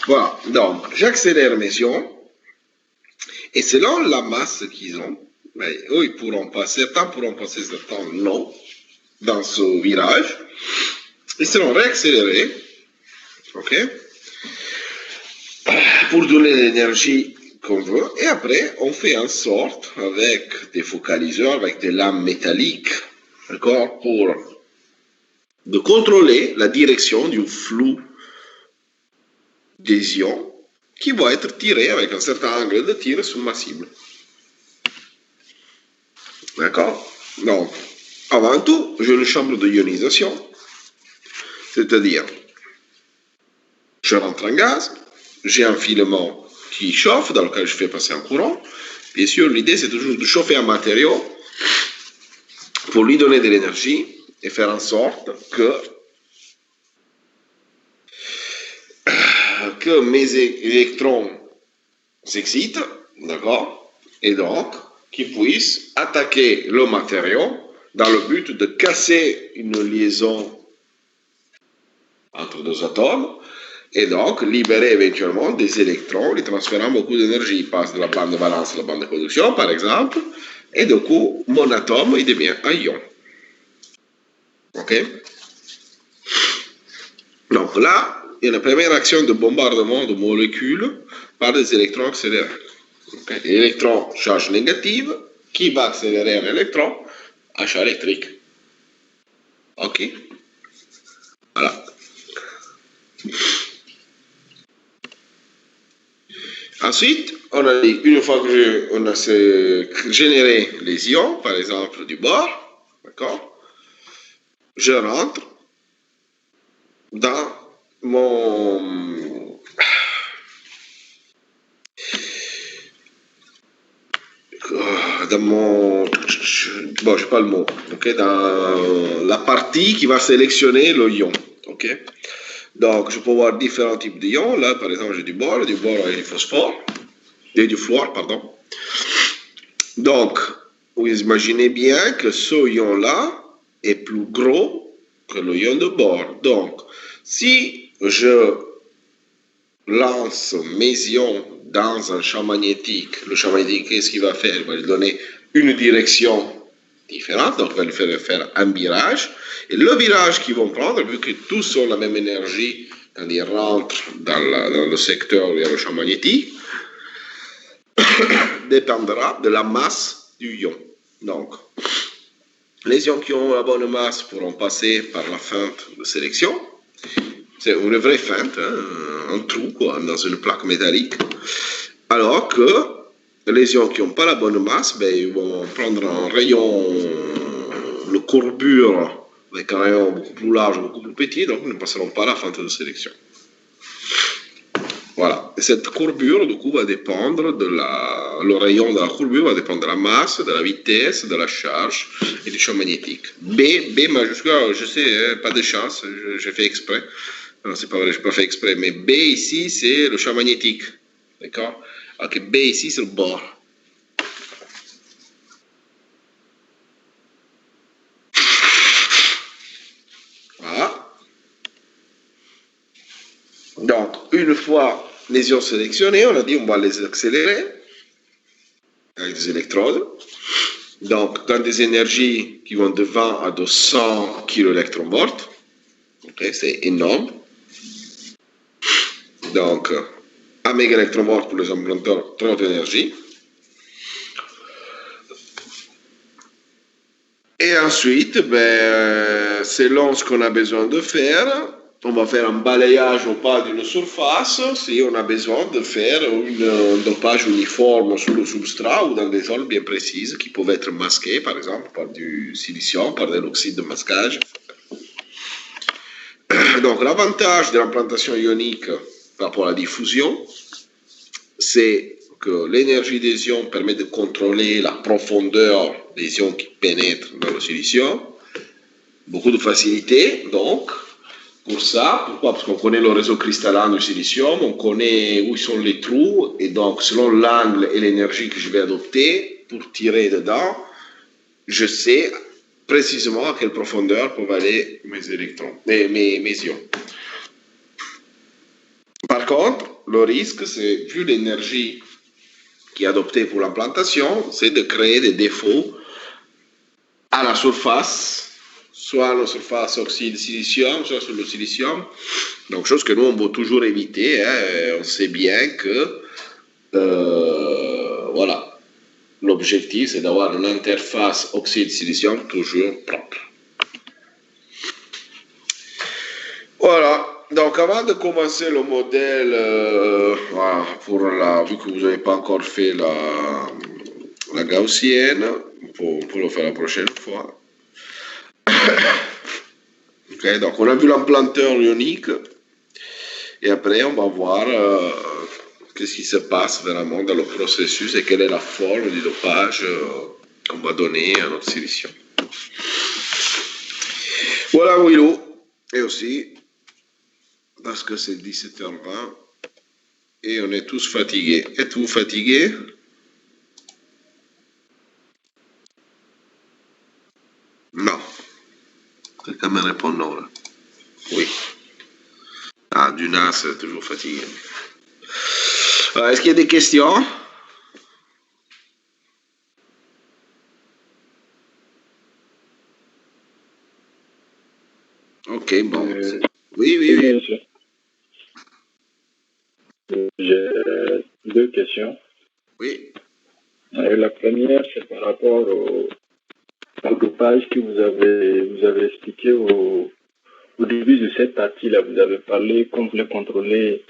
Voilà, donc j'accélère mes ions, et selon la masse qu'ils ont, ben, eux, certains pourront passer, certains non, dans ce virage, ils seront réaccélérés, ok, pour donner l'énergie qu'on veut, et après, on fait en sorte, avec des focaliseurs, avec des lames métalliques, d'accord, de contrôler la direction du flux des ions qui va être tiré avec un certain angle de tir sur ma cible. D'accord? Donc, avant tout, j'ai une chambre de ionisation, c'est-à-dire, je rentre en gaz, j'ai un filament qui chauffe, dans lequel je fais passer un courant. Bien sûr, l'idée, c'est toujours de chauffer un matériau pour lui donner de l'énergie et faire en sorte que mes électrons s'excitent, d'accord? Et donc, qu'ils puissent attaquer le matériau dans le but de casser une liaison entre deux atomes et donc libérer éventuellement des électrons, les transférant beaucoup d'énergie. Ils passent de la bande de valence à la bande de conduction, par exemple, et du coup, mon atome, il devient un ion. Ok? Donc là, il y a la première action de bombardement de molécules par des électrons accélérés. Okay? L'électron, charge négative, qui va accélérer un électron à charge électrique. Ok? Voilà. Ensuite, on a dit, une fois qu'on a généré les ions, par exemple du bord, d'accord, je rentre dans mon bon, j'ai pas le mot, ok, dans la partie qui va sélectionner le ion, ok. Donc, je peux avoir différents types d'ions. Là, par exemple, j'ai du bore et du phosphore, et du fluor, pardon. Donc, vous imaginez bien que ce ion-là est plus gros que le ion de bore. Donc, si je lance mes ions dans un champ magnétique, le champ magnétique, qu'est-ce qu'il va faire? Il va lui donner une direction différente, donc il va lui faire un virage. Et le virage qu'ils vont prendre, vu que tous ont la même énergie quand ils rentrent dans le secteur où il y a le champ magnétique, dépendra de la masse du ion. Donc, les ions qui ont la bonne masse pourront passer par la feinte de sélection. C'est une vraie feinte, hein, un trou quoi, dans une plaque métallique. Alors que les ions qui n'ont pas la bonne masse, ben, ils vont prendre un rayon, une courbure avec un rayon beaucoup plus large, beaucoup plus petit, donc ils ne passeront pas la feinte de sélection. Voilà. Et cette courbure, du coup, va dépendre le rayon de la courbure va dépendre de la masse, de la vitesse, de la charge et du champ magnétique. B majuscule, alors je sais, hein, pas de chance, j'ai fait exprès. Non, c'est pas vrai, je n'ai pas fait exprès, mais B ici, c'est le champ magnétique. D'accord? Alors que B ici, c'est le bord. Voilà. Donc, une fois les ions sélectionnés, on a dit on va les accélérer avec des électrodes. Donc, dans des énergies qui vont de 20 à 200 kV. Okay, c'est énorme. Donc, 1 mégaélectronvolt pour les emprunteurs, très haute énergie. Et ensuite, ben, selon ce qu'on a besoin de faire, on va faire un balayage ou pas d'une surface si on a besoin de faire un dopage uniforme sur le substrat ou dans des zones bien précises qui peuvent être masquées, par exemple, par du silicium, par de l'oxyde de masquage. Donc, l'avantage de l'implantation ionique par rapport à la diffusion, c'est que l'énergie des ions permet de contrôler la profondeur des ions qui pénètrent dans le silicium. Beaucoup de facilité, donc, pour ça. Pourquoi? Parce qu'on connaît le réseau cristallin du silicium, on connaît où sont les trous, et donc, selon l'angle et l'énergie que je vais adopter pour tirer dedans, je sais précisément à quelle profondeur peuvent aller mes électrons, mes ions. Par contre, le risque, c'est, vu l'énergie qui est adoptée pour l'implantation, c'est de créer des défauts à la surface, soit à la surface oxyde silicium, soit sur le silicium. Donc, chose que nous, on veut toujours éviter. Hein. On sait bien que, voilà, l'objectif, c'est d'avoir une interface oxyde-silicium toujours propre. Voilà. Donc, avant de commencer le modèle, vu que vous n'avez pas encore fait la gaussienne, on peut le faire la prochaine fois. Okay, donc, on a vu l'implanteur ionique. Et après, on va voir qu'est-ce qui se passe vraiment dans le processus et quelle est la forme du dopage qu'on va donner à notre silicium. Voilà, Willow. Et aussi, parce que c'est 17h20 et on est tous fatigués. Êtes-vous fatigués? Non. Quelqu'un me répond non. Là. Oui. Ah, Dunas, c'est toujours fatigué. Est-ce qu'il y a des questions? Ok, bon. Oui. Bien sûr. J'ai deux questions. Oui. La première, c'est par rapport au dopage que vous avez expliqué au début de cette partie-là. Vous avez parlé qu'on voulait contrôler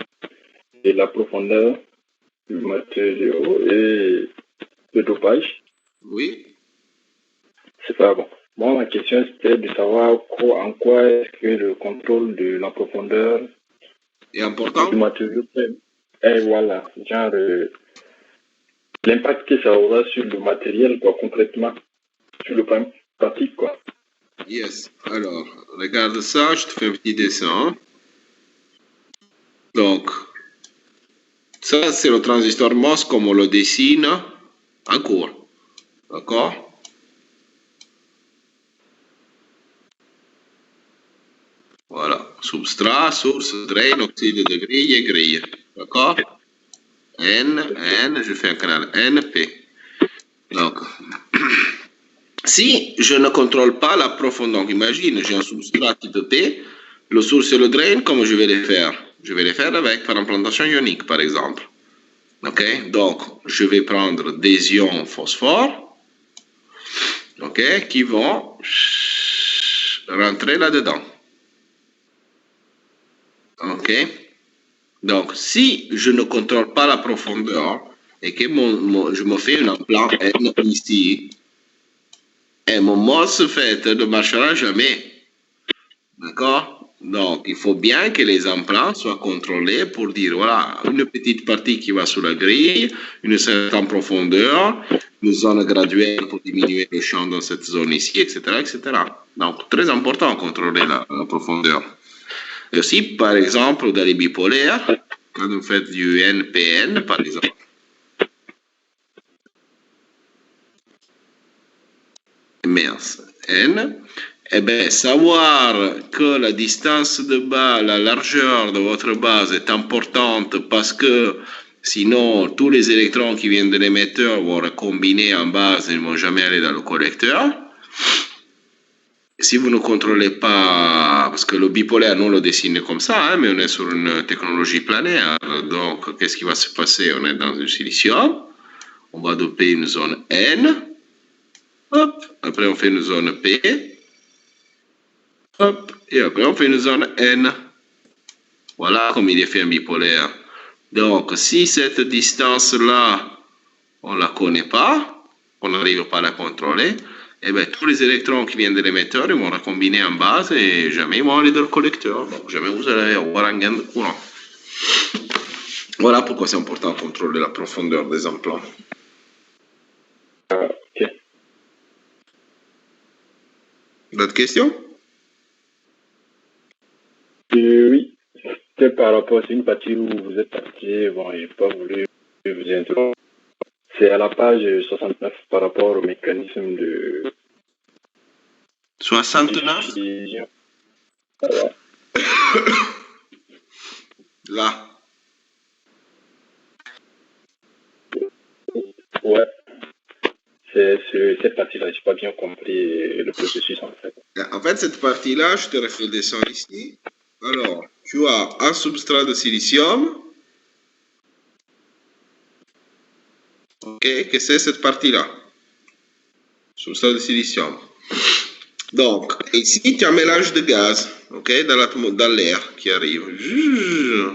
la profondeur du matériau et le dopage. Oui. C'est pas bon. Moi, ma question, c'était de savoir en quoi est-ce que le contrôle de la profondeur est important du matériau et voilà, genre l'impact que ça aura sur le matériel, quoi, concrètement, sur le plan pratique, quoi. Yes. Alors, regarde ça, je te fais un petit dessin. Donc, ça, c'est le transistor MOS comme on le dessine en cours. D'accord? Voilà. Substrat, source, drain, oxyde de grille et grille. D'accord? N, je fais un canal NP. Donc, si je ne contrôle pas la profondeur, donc imagine, j'ai un substrat type P, le source et le drain, comment je vais les faire? Je vais les faire avec par implantation ionique, par exemple. Ok? Donc, je vais prendre des ions phosphore, ok, qui vont rentrer là-dedans. Ok? Donc, si je ne contrôle pas la profondeur et que je me fais un implant N ici, et mon MOS fait ne marchera jamais. D'accord? Donc, il faut bien que les implants soient contrôlés pour dire, voilà, une petite partie qui va sous la grille, une certaine profondeur, une zone graduelle pour diminuer le champ dans cette zone ici, etc., etc. Donc, très important de contrôler la profondeur. Et aussi, par exemple, dans les bipolaires, quand vous faites du NPN, par exemple, mince, N, eh bien, savoir que la distance de base, la largeur de votre base est importante parce que sinon, tous les électrons qui viennent de l'émetteur vont recombiner en base et ne vont jamais aller dans le collecteur. Si vous ne contrôlez pas, parce que le bipolaire, nous on le dessine comme ça, hein, mais on est sur une technologie planaire. Donc, qu'est-ce qui va se passer? On est dans du silicium, on va doper une zone N, hop, après on fait une zone P, hop, et après on fait une zone N. Voilà comme il est fait un bipolaire. Donc, si cette distance-là, on ne la connaît pas, on n'arrive pas à la contrôler, eh bien, tous les électrons qui viennent de l'émetteur, ils vont recombiner en base et jamais ils vont aller dans le collecteur. Donc, jamais vous allez avoir un gain de courant. Voilà pourquoi c'est important de contrôler la profondeur des implants. Ok. D'autres questions? Oui, c'était par rapport à une partie où vous êtes parti, bon, je n'ai pas voulu vous interrompre. C'est à la page 69 par rapport au mécanisme de 69? diffusion. Voilà. Là. Ouais, c'est cette partie-là. Je n'ai pas bien compris le processus en fait. En fait, cette partie-là, je te redescends ici. Alors, tu as un substrat de silicium. Ok, que c'est cette partie-là. Substrat de silicium. Donc, ici, tu as un mélange de gaz, ok, dans l'air qui arrive.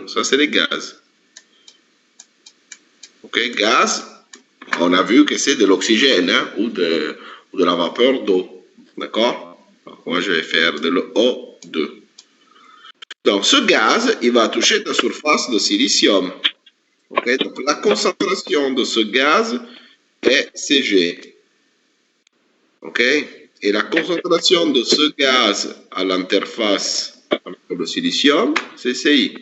Ça, c'est les gaz. Ok, gaz, on a vu que c'est de l'oxygène hein, ou de la vapeur d'eau. D'accord? Moi, je vais faire de l'O2. Donc, ce gaz, il va toucher la surface de silicium. Okay? Donc, la concentration de ce gaz est Cg. OK? Et la concentration de ce gaz à l'interface avec le silicium, c'est Ci.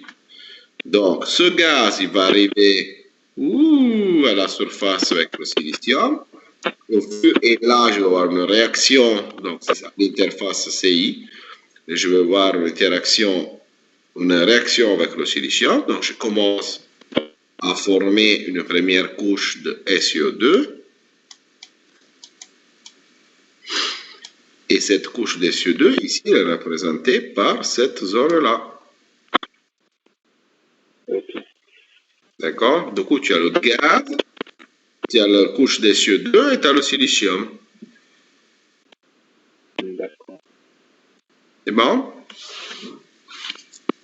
Donc, ce gaz, il va arriver à la surface avec le silicium. Et là, je vais avoir une réaction. Donc, c'est ça, l'interface Ci. Et je vais voir une réaction avec le silicium. Donc, je commence à former une première couche de SiO2. Et cette couche de SiO2, ici, elle est représentée par cette zone-là. D'accord? Du coup, tu as le gaz, tu as la couche de SiO2 et tu as le silicium. D'accord. C'est bon?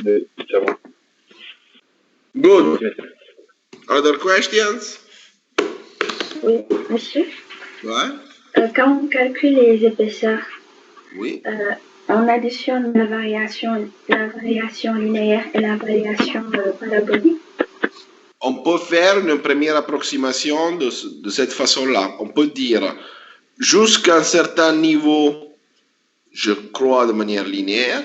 C'est bon. Good. Other questions? Oui, monsieur. Ouais? Quand on calcule les épaisseurs, Oui. on additionne la variation linéaire et la variation parabolique. On peut faire une première approximation de cette façon-là. On peut dire, jusqu'à un certain niveau, je crois de manière linéaire.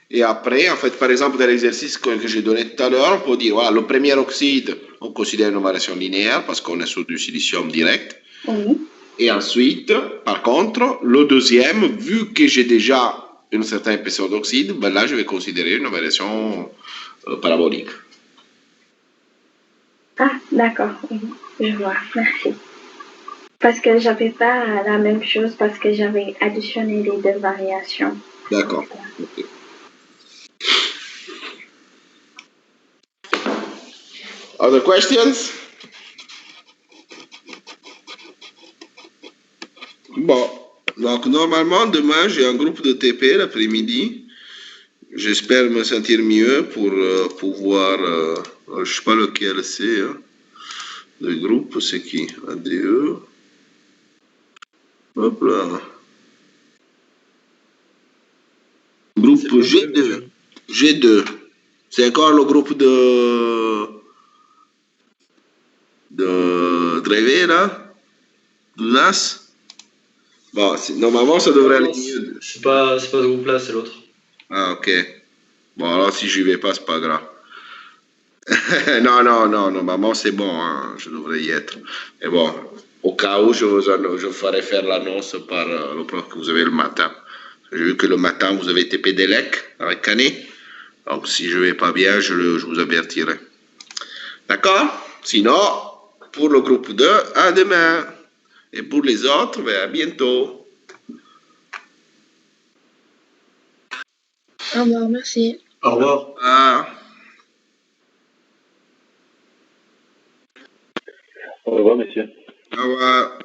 Et après, en fait, par exemple, dans l'exercice que j'ai donné tout à l'heure, on peut dire, voilà, le premier oxyde, on considère une variation linéaire parce qu'on est sur du silicium direct. Oui. Et ensuite, par contre, le deuxième, vu que j'ai déjà une certaine épaisseur d'oxyde, ben là, je vais considérer une variation parabolique. Ah, d'accord, oui, je vois, merci. Parce que j'avais pas la même chose, parce que j'avais additionné les deux variations. D'accord. Okay. Other questions? Bon, donc normalement, demain, j'ai un groupe de TP l'après-midi. J'espère me sentir mieux pour pouvoir... je ne sais pas lequel c'est. Hein. Le groupe, c'est qui? ADE. Hop là. Groupe G2. G2. C'est encore le groupe de Drevé, là? Dounas? Bon, normalement, ça devrait aller mieux. C'est pas ce groupe-là, c'est l'autre. Ah, ok. Bon, alors si je n'y vais pas, c'est pas grave. non, normalement, c'est bon, hein, je devrais y être. Mais bon, au cas où, je vous ferai faire l'annonce par le prof que vous avez le matin. J'ai vu que le matin, vous avez TP Delec avec Canet. Donc, si je ne vais pas bien, je vous avertirai. D'accord? Sinon, pour le groupe 2, à demain. Et pour les autres, ben, à bientôt. Au revoir, merci. Au revoir. Au revoir, monsieur. Au revoir.